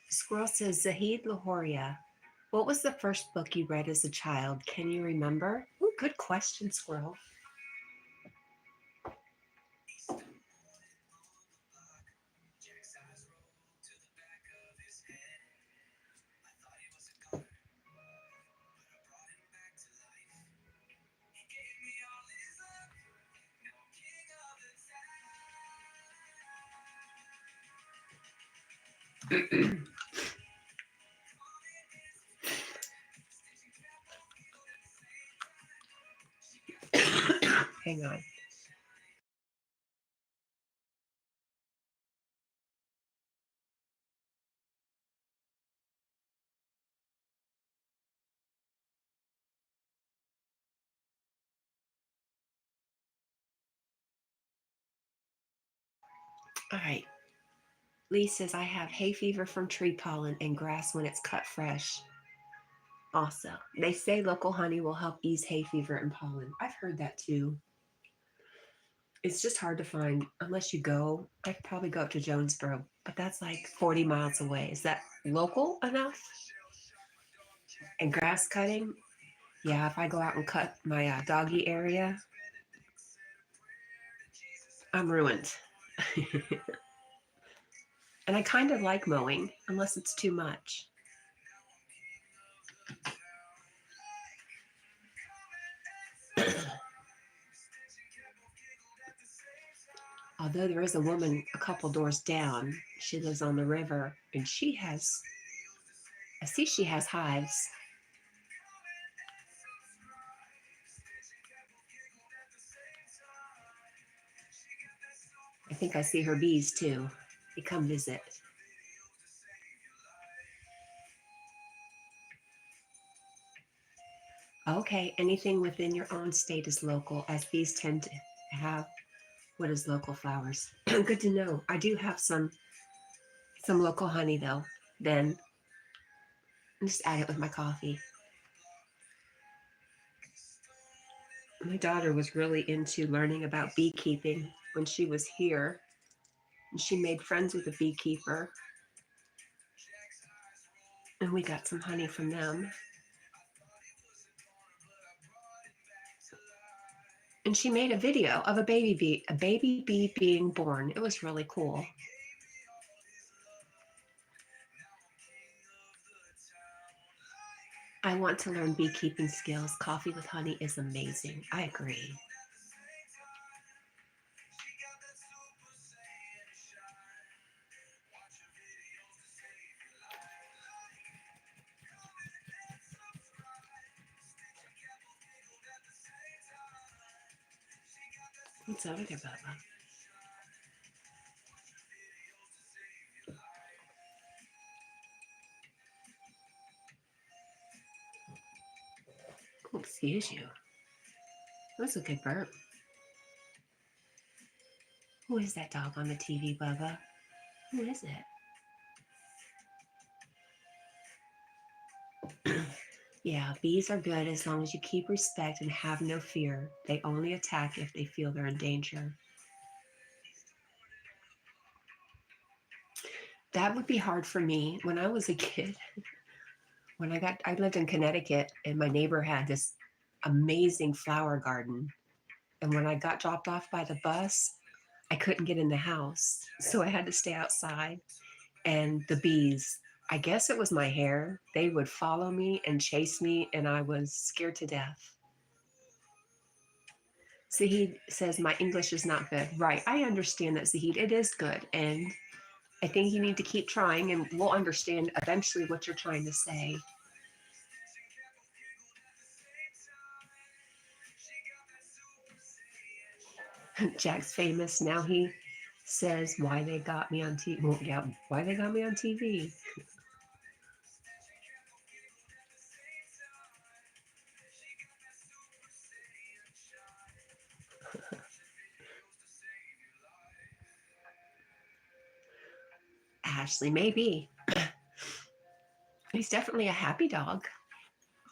Squirrel says, Zahid Lahoria, what was the first book you read as a child? Can you remember? Ooh, good question, Squirrel. Jack's eyes rolled to the back of his head. I thought he was a goner, but I brought him back to life. He gave me all his love. Now I'm king of the Hang on. All right. Lee says, I have hay fever from tree pollen and grass when it's cut fresh. Also, they say local honey will help ease hay fever and pollen. I've heard that too. It's just hard to find unless you go. I'd probably go up to Jonesboro, but that's like 40 miles away. Is that local enough? And grass cutting? Yeah, if I go out and cut my doggy area, I'm ruined. And I kind of like mowing, unless it's too much. Although there is a woman a couple doors down, she lives on the river, and I see she has hives. I think I see her bees too. They come visit. Okay, anything within your own state is local, as bees tend to have what is local flowers. Good to know. I do have some local honey though. Then just add it with my coffee. My daughter was really into learning about beekeeping when she was here, and she made friends with a beekeeper, and we got some honey from them. And she made a video of a baby bee being born. It was really cool. I want to learn beekeeping skills. Coffee with honey is amazing. I agree. What's over there, Bubba? Oh, excuse you. That's a good burp. Who is that dog on the TV, Bubba? Who is it? Yeah, bees are good as long as you keep respect and have no fear. They only attack if they feel they're in danger. That would be hard for me. When I was a kid, I lived in Connecticut, and my neighbor had this amazing flower garden. And when I got dropped off by the bus, I couldn't get in the house. So I had to stay outside. And the bees I guess it was my hair. They would follow me and chase me, and I was scared to death. Zahid says, my English is not good. Right. I understand that, Zahid. It is good. And I think you need to keep trying, and we'll understand eventually what you're trying to say. Jack's famous. Now he says, why they got me on TV. Well, yeah, why they got me on TV. Ashley, maybe. He's definitely a happy dog.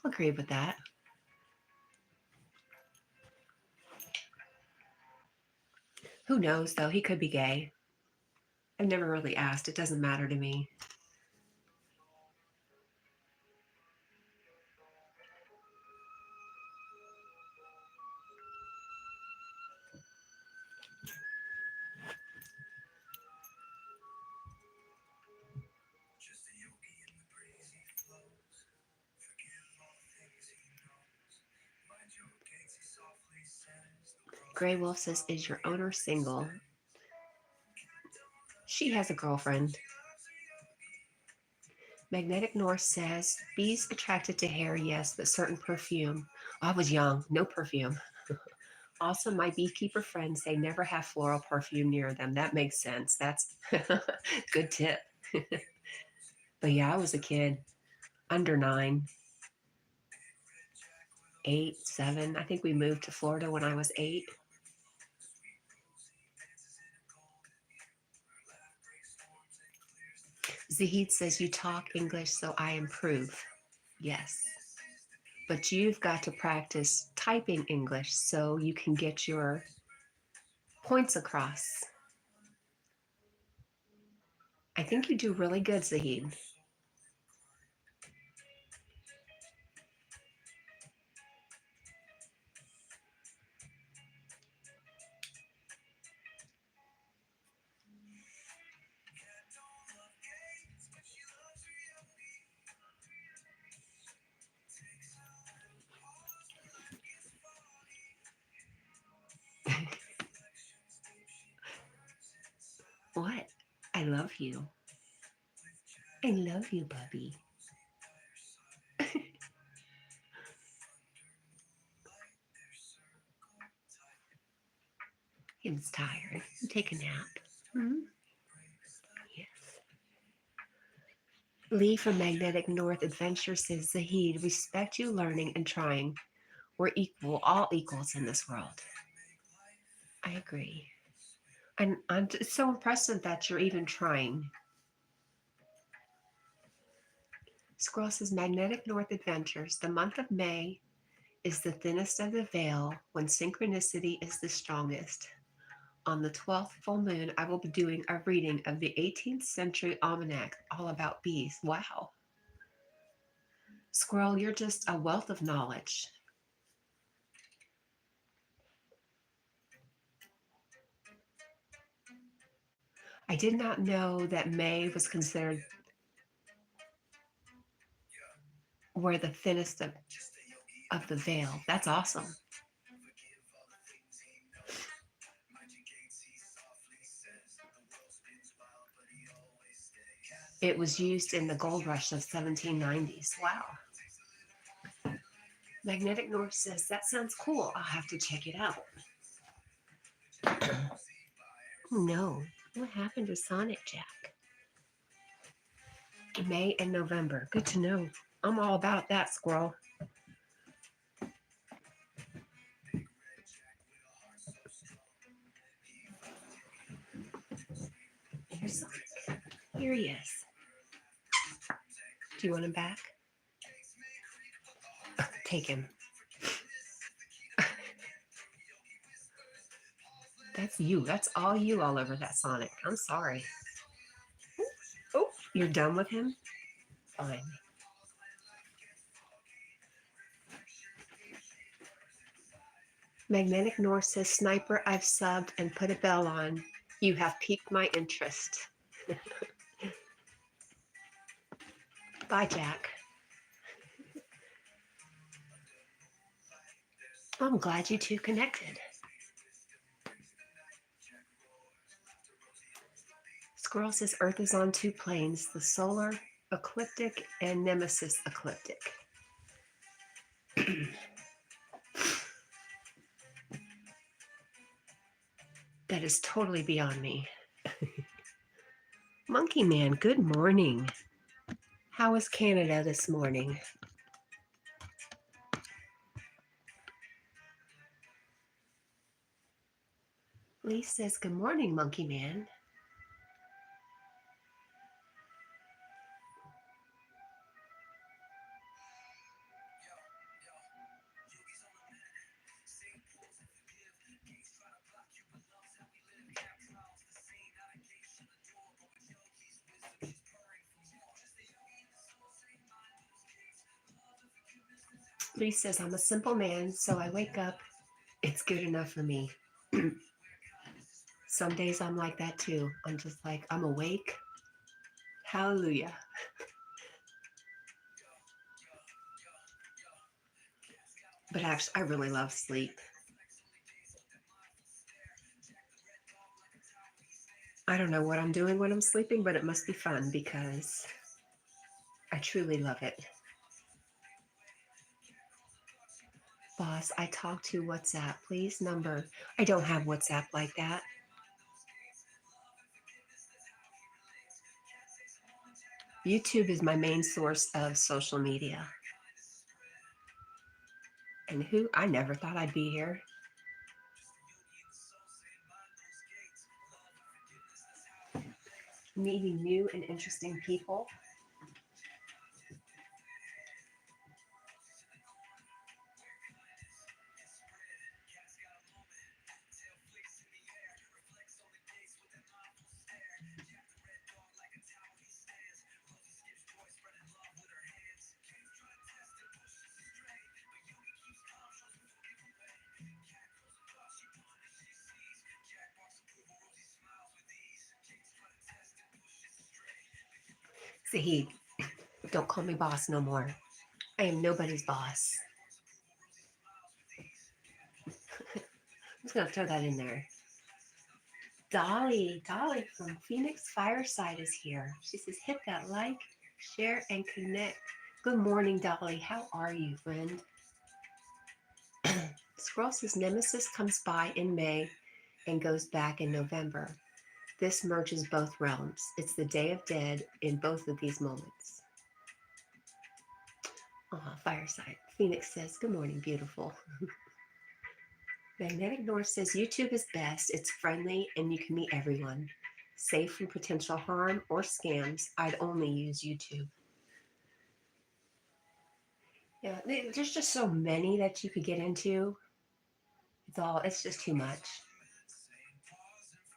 I'll agree with that. Who knows, though? He could be gay. I've never really asked. It doesn't matter to me. Just a yogi in the breeze he flows. Forgive all things he knows. Mind your gates, he softly says. The world Grey Wolf says, is your owner single? She has a girlfriend. Magnetic North says, bees attracted to hair, yes, but certain perfume. I was young, no perfume. Also, my beekeeper friends say never have floral perfume near them. That makes sense. That's good tip. But yeah, I was a kid, under 9, 8, 7. I think we moved to Florida when I was 8. Zahid says, you talk English, so I improve. Yes. But you've got to practice typing English so you can get your points across. I think you do really good, Zahid. What? I love you. I love you, Bubby. He's tired. Take a nap. Hmm? Yes. Lee from Magnetic North Adventure says, Zahid, respect you learning and trying. We're equal, all equals in this world. I agree. And I'm just so impressive that you're even trying. Squirrel says, Magnetic North Adventures. The month of May is the thinnest of the veil when synchronicity is the strongest. On the 12th full moon, I will be doing a reading of the 18th century almanac all about bees. Wow. Squirrel, you're just a wealth of knowledge. I did not know that May was considered where the thinnest of the veil. That's awesome. It was used in the gold rush of 1790s. Wow. Magnetic North says, that sounds cool. I'll have to check it out. No. What happened to Sonic Jack? May and November. Good to know. I'm all about that, Squirrel. Here's Sonic. Here he is. Do you want him back? Take him. That's you. That's all you all over that Sonic. I'm sorry. Oh, you're done with him? Fine. Magnetic North says, Sniper, I've subbed and put a bell on. You have piqued my interest. Bye, Jack. I'm glad you two connected. Squirrel says Earth is on two planes, the solar ecliptic and nemesis ecliptic. That is totally beyond me. Monkey Man, good morning. How is Canada this morning? Lee says, good morning, Monkey Man. Lee says, I'm a simple man, so I wake up. It's good enough for me. Some days I'm like that too. I'm just like, I'm awake. Hallelujah. But actually, I really love sleep. I don't know what I'm doing when I'm sleeping, but it must be fun because I truly love it. Boss, I talk to WhatsApp. Please number. I don't have WhatsApp like that. YouTube is my main source of social media. And who? I never thought I'd be here. Meeting new and interesting people. Zahid, don't call me boss no more. I am nobody's boss. I'm just going to throw that in there. Dolly from Phoenix Fireside is here. She says, hit that like, share, and connect. Good morning, Dolly. How are you, friend? Squirrel says, Nemesis comes by in May and goes back in November. This merges both realms. It's the Day of Dead in both of these moments. Fireside. Phoenix says, good morning, beautiful. Magnetic North says, YouTube is best. It's friendly and you can meet everyone. Safe from potential harm or scams. I'd only use YouTube. Yeah, there's just so many that you could get into. It's just too much.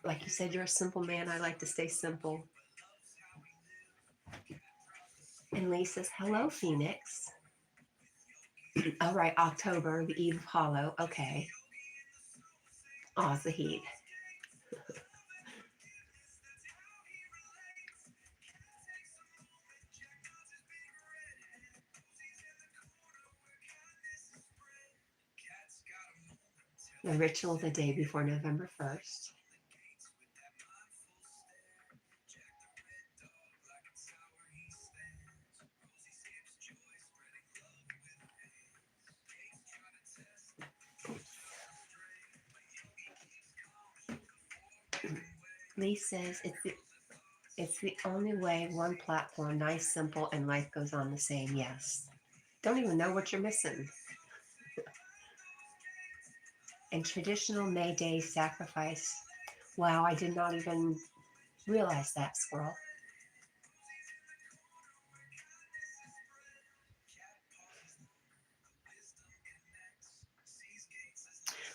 Like you said, you're a simple man. I like to stay simple. And Lee says, hello, Phoenix. All right, October, the eve of Hollow. Okay. Aw, the heat. The ritual the day before November 1st. Lee says it's the only way, one platform, nice, simple, and life goes on the same. Yes. Don't even know what you're missing. And traditional May Day sacrifice. Wow, I did not even realize that, Squirrel.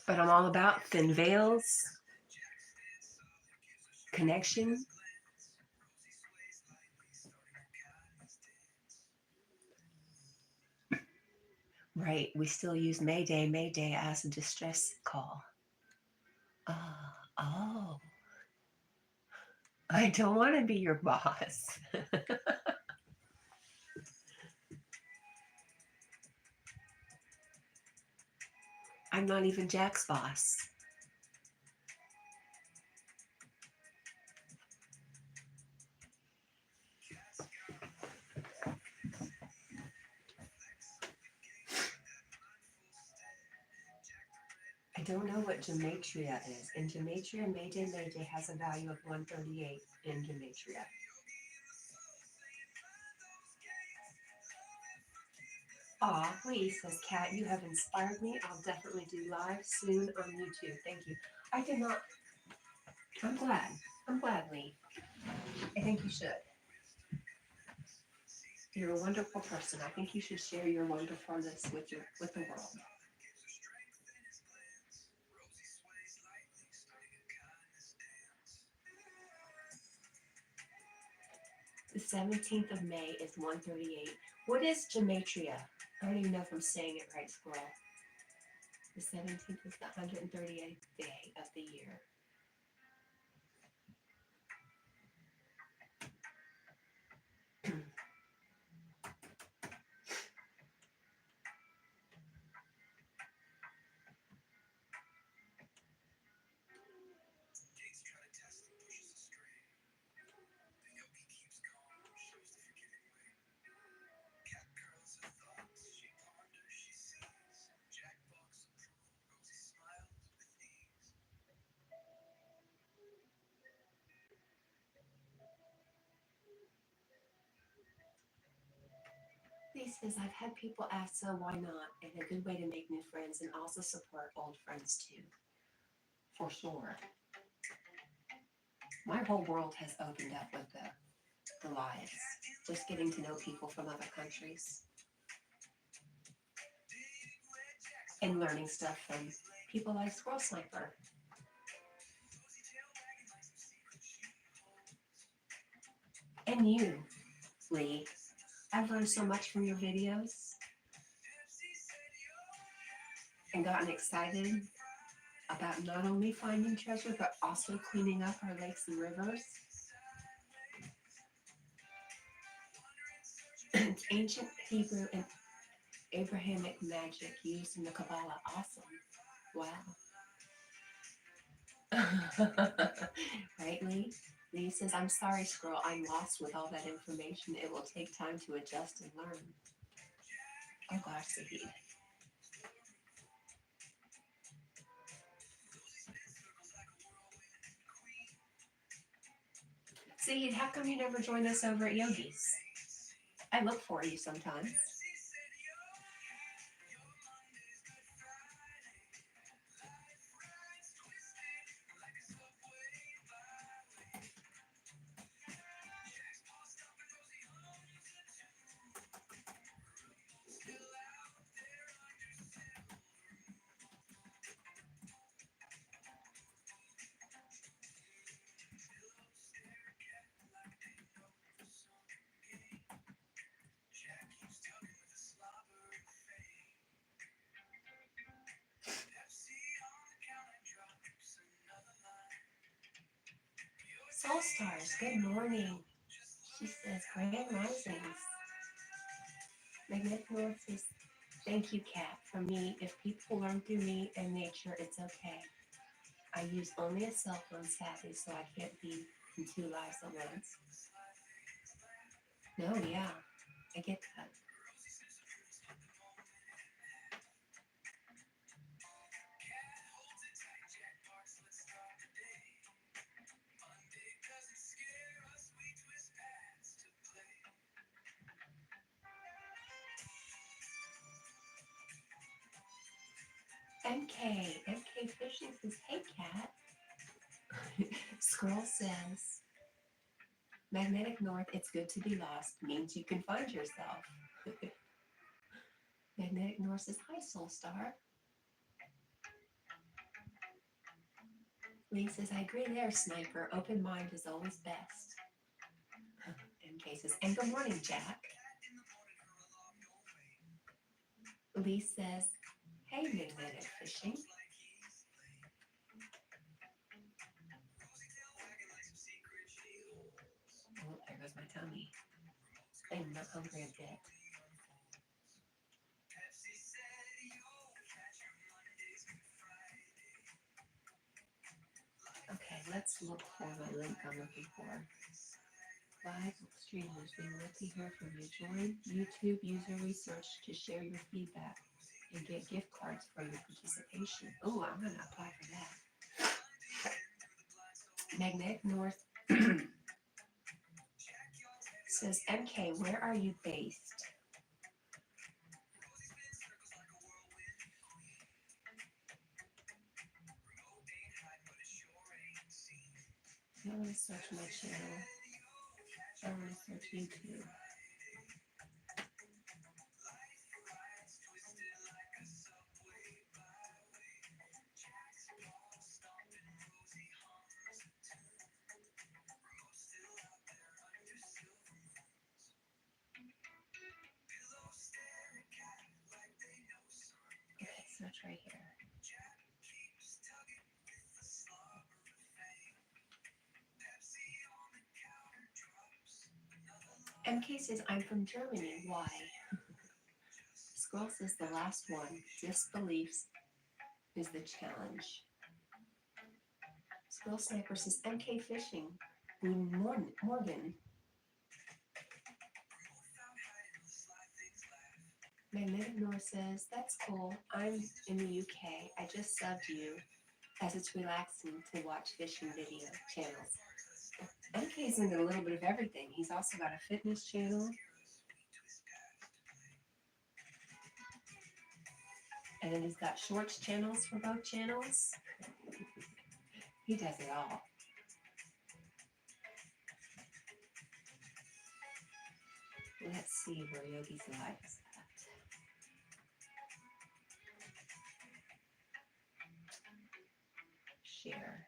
But I'm all about thin veils, connection. Right, we still use May Day as a distress call. Oh, I don't want to be your boss. I'm not even Jack's boss. I don't know what gematria is. In gematria, Mayday Mayday has a value of 138 in gematria. Aw, Lee says, Kat, you have inspired me. I'll definitely do live soon on YouTube. Thank you. I did not. I'm glad. I'm glad, Lee. I think you should. You're a wonderful person. I think you should share your wonderfulness with the world. The 17th of May is 138. What is gematria? I don't even know if I'm saying it right, Squirrel. The 17th is the 138th day of the year. Lee says, I've had people ask, so why not? And a good way to make new friends and also support old friends too. For sure. My whole world has opened up with the lives. Just getting to know people from other countries and learning stuff from people like Squirrel Sniper. And you, Lee. I've learned so much from your videos and gotten excited about not only finding treasure, but also cleaning up our lakes and rivers. It's ancient Hebrew and Abrahamic magic used in the Kabbalah. Awesome. Wow. Right, Lee? Lee says, I'm sorry, Squirrel. I'm lost with all that information. It will take time to adjust and learn. Oh gosh, Sahid. Sahid, how come you never join us over at Yogi's? I look for you sometimes. Soul Stars, good morning. She says, Grand Risings. Magnetic North says, thank you, Kat. For me, if people learn through me and nature, it's okay. I use only a cell phone savvy, so I can't be in two lives at once. No, yeah, I get that. MK Fishing says, hey, Kat. Scroll says, Magnetic North, it's good to be lost, means you can find yourself. Magnetic North says, hi, Soul Star. Lee says, I agree there, Sniper. Open mind is always best. MK says, and good morning, Jack. Lee says, hey, Magnetic Fishing. Oh, there goes my tummy. I'm not hungry a bit. let's look for the link I'm looking for. Live streamers, we would love to hear from you. Join YouTube user research to share your feedback and get gift cards for your participation. Oh, I'm going to apply for that. Magnetic North says, MK, where are you based? I want to search my channel. I want to search YouTube. Okay, search right here. MK says, I'm from Germany. Why? Squirrel says the last one. Disbeliefs is the challenge. Squirrel Sniper says, MK fishing. Morgan. Magnetic North says, that's cool. I'm in the UK. I just subbed you as it's relaxing to watch fishing video channels. MK's into a little bit of everything. He's also got a fitness channel. And then he's got shorts channels for both channels. He does it all. Let's see where Yogi's live is at. Share.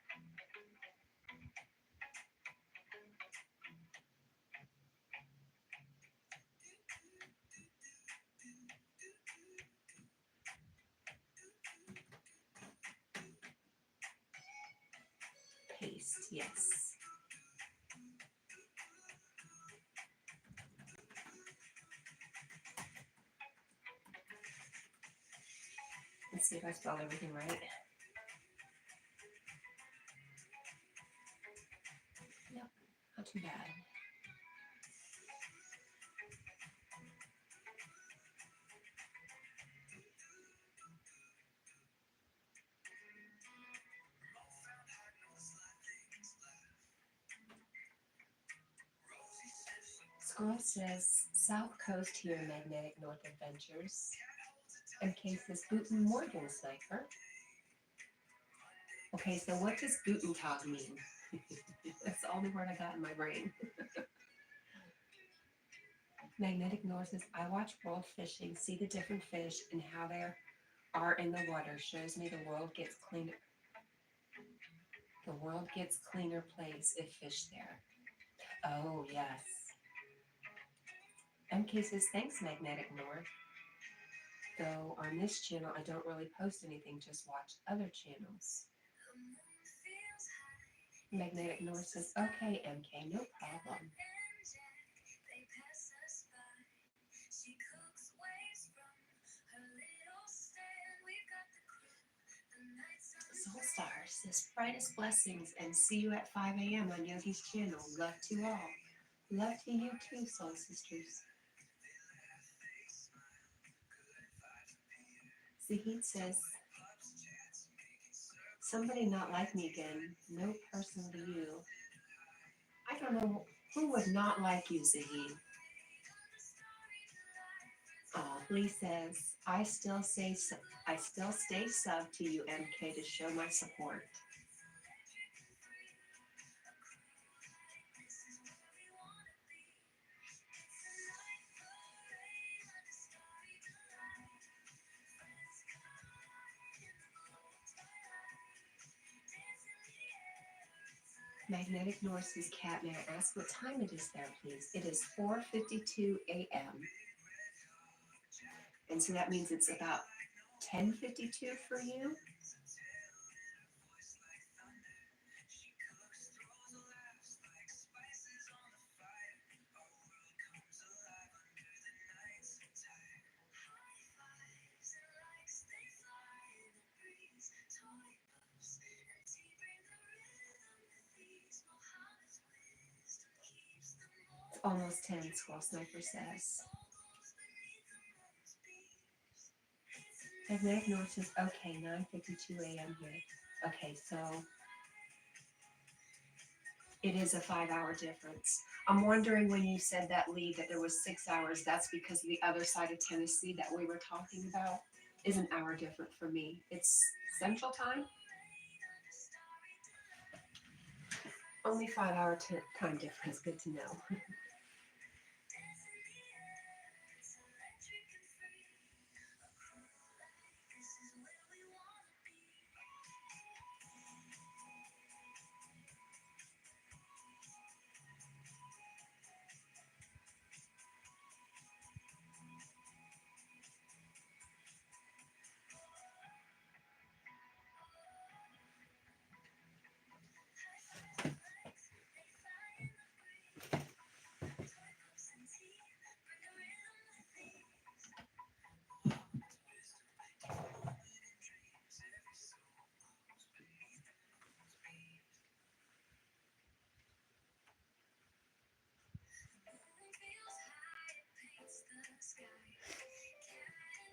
Paste, yes. Let's see if I spelled everything right. Yep, not too bad. Squirrel says, South Coast here, Magnetic North Adventures. MK says, Guten Morgen, Sniper. Okay, so what does Guten Tag mean? That's the only word I got in my brain. Magnetic North says, I watch world fishing, see the different fish and how they are in the water. Shows me the world gets cleaner. The world gets cleaner place if fish there. Oh, yes. MK says, thanks, Magnetic North. Though on this channel, I don't really post anything, just watch other channels. Magnetic North says, okay, MK, no problem. Soulstar says, brightest blessings and see you at 5 a.m. on Yogi's channel. Love to all. Love to you too, Soul Sisters. Zahid says, somebody not like me again. No personal to you. I don't know who would not like you, Zahid. Oh, Lee says, I still stay sub to you, MK, to show my support. Magnetic North says, Cat, may I ask what time it is there, please? It is 4:52 a.m. And so that means it's about 10:52 for you. Almost 10, Squall Sniper says. Magnetic North says, okay, 9:52 a.m. here. Okay, so it is a 5-hour difference. I'm wondering when you said that, Lee, that there was 6 hours, that's because the other side of Tennessee that we were talking about is an hour different from me. It's Central Time. Only 5-hour time difference. Good to know.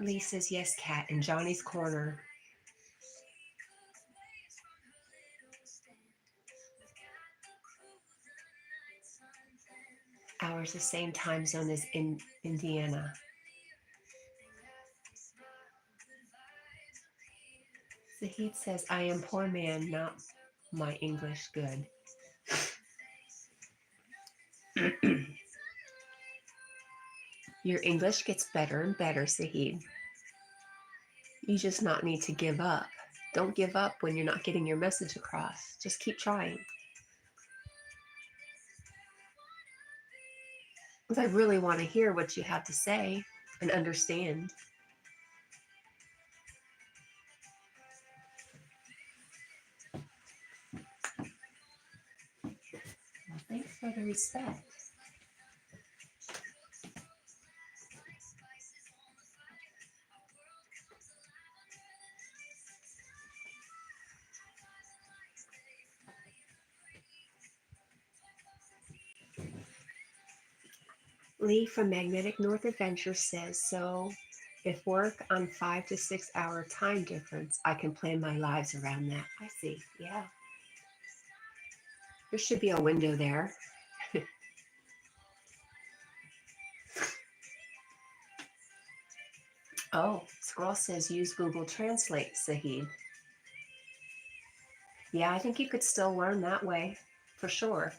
Lee says, yes, Cat, in Johnny's corner. Hours the same time zone as in Indiana. Zahid says, I am poor man, not my English good. Your English gets better and better, Zahid. You just not need to give up. Don't give up when you're not getting your message across. Just keep trying. Because I really want to hear what you have to say and understand. Well, thanks for the respect. Lee from Magnetic North Adventure says, so if work on 5 to 6 hour time difference, I can plan my lives around that. I see. Yeah. There should be a window there. Oh, Scroll says use Google Translate, Sahid. Yeah, I think you could still learn that way, for sure.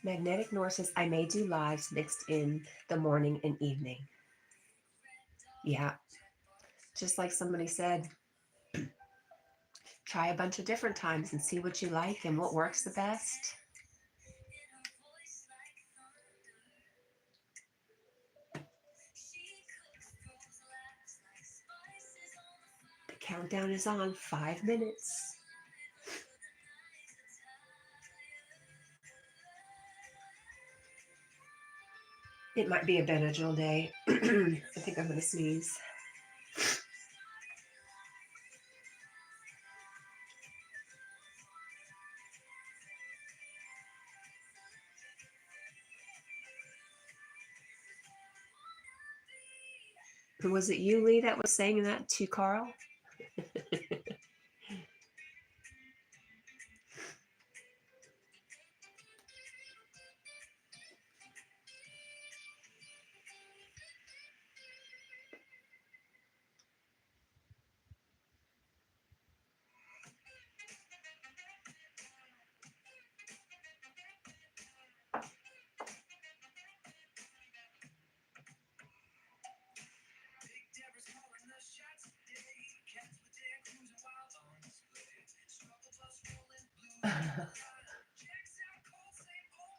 Magnetic North says, I may do lives mixed in the morning and evening. Yeah, just like somebody said, try a bunch of different times and see what you like and what works the best. The countdown is on 5 minutes. It might be a Benadryl day. I think I'm going to sneeze. Was it you, Lee, that was saying that to Carl?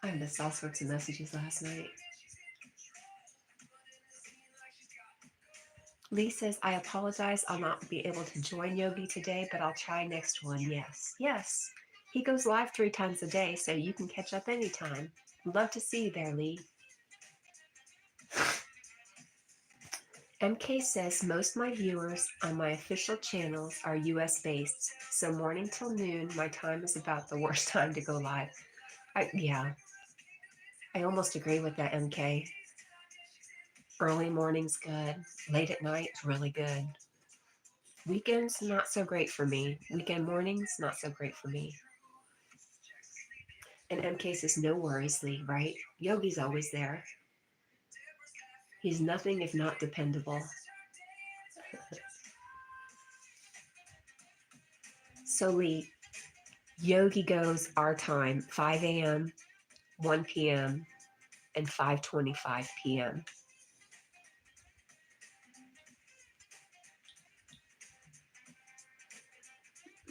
I missed all sorts of messages last night. Lee says, I apologize. I'll not be able to join Yogi today, but I'll try next one. Yes. Yes. He goes live 3 times a day, so you can catch up anytime. Love to see you there, Lee. MK says most my viewers on my official channels are US based, so morning till noon, my time is about the worst time to go live. Yeah, I almost agree with that, MK. Early morning's good, late at night, really good. Weekends, not so great for me. Weekend mornings, not so great for me. And MK says, no worries, Lee, right? Yogi's always there. He's nothing if not dependable. So, Lee, Yogi goes our time, 5 a.m., 1 p.m., and 5:25 p.m.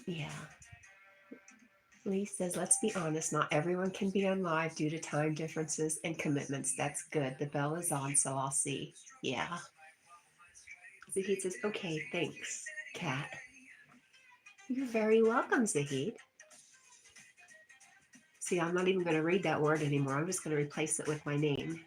Yeah. Lee says, let's be honest, not everyone can be on live due to time differences and commitments. That's good. The bell is on, so I'll see. Yeah. Zahid says, okay, thanks, Cat. You're very welcome, Zahid. See, I'm not even going to read that word anymore. I'm just going to replace it with my name.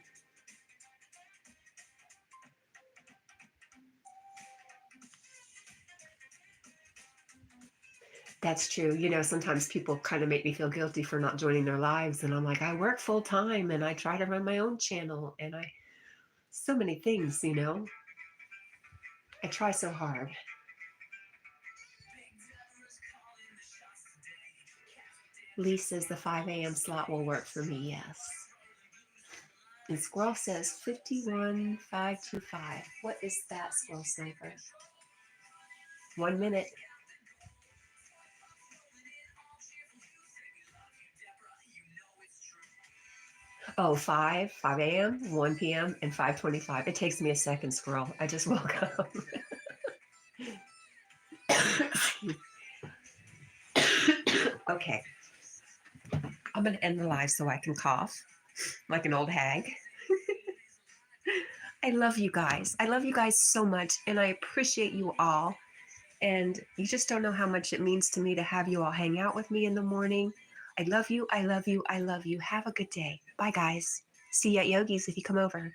That's true. You know, sometimes people kind of make me feel guilty for not joining their lives. And I'm like, I work full time and I try to run my own channel and so many things, you know. I try so hard. Lee says the 5 a.m. slot will work for me, yes. And Squirrel says 51525. What is that, Squirrel Sniper? 1 minute. Oh, 5 a.m., 1 p.m., and 5:25. It takes me a second, Squirrel. I just woke up. Okay. I'm going to end the live so I can cough like an old hag. I love you guys. I love you guys so much, and I appreciate you all. And you just don't know how much it means to me to have you all hang out with me in the morning. I love you. I love you. I love you. Have a good day. Bye, guys. See you at Yogi's if you come over.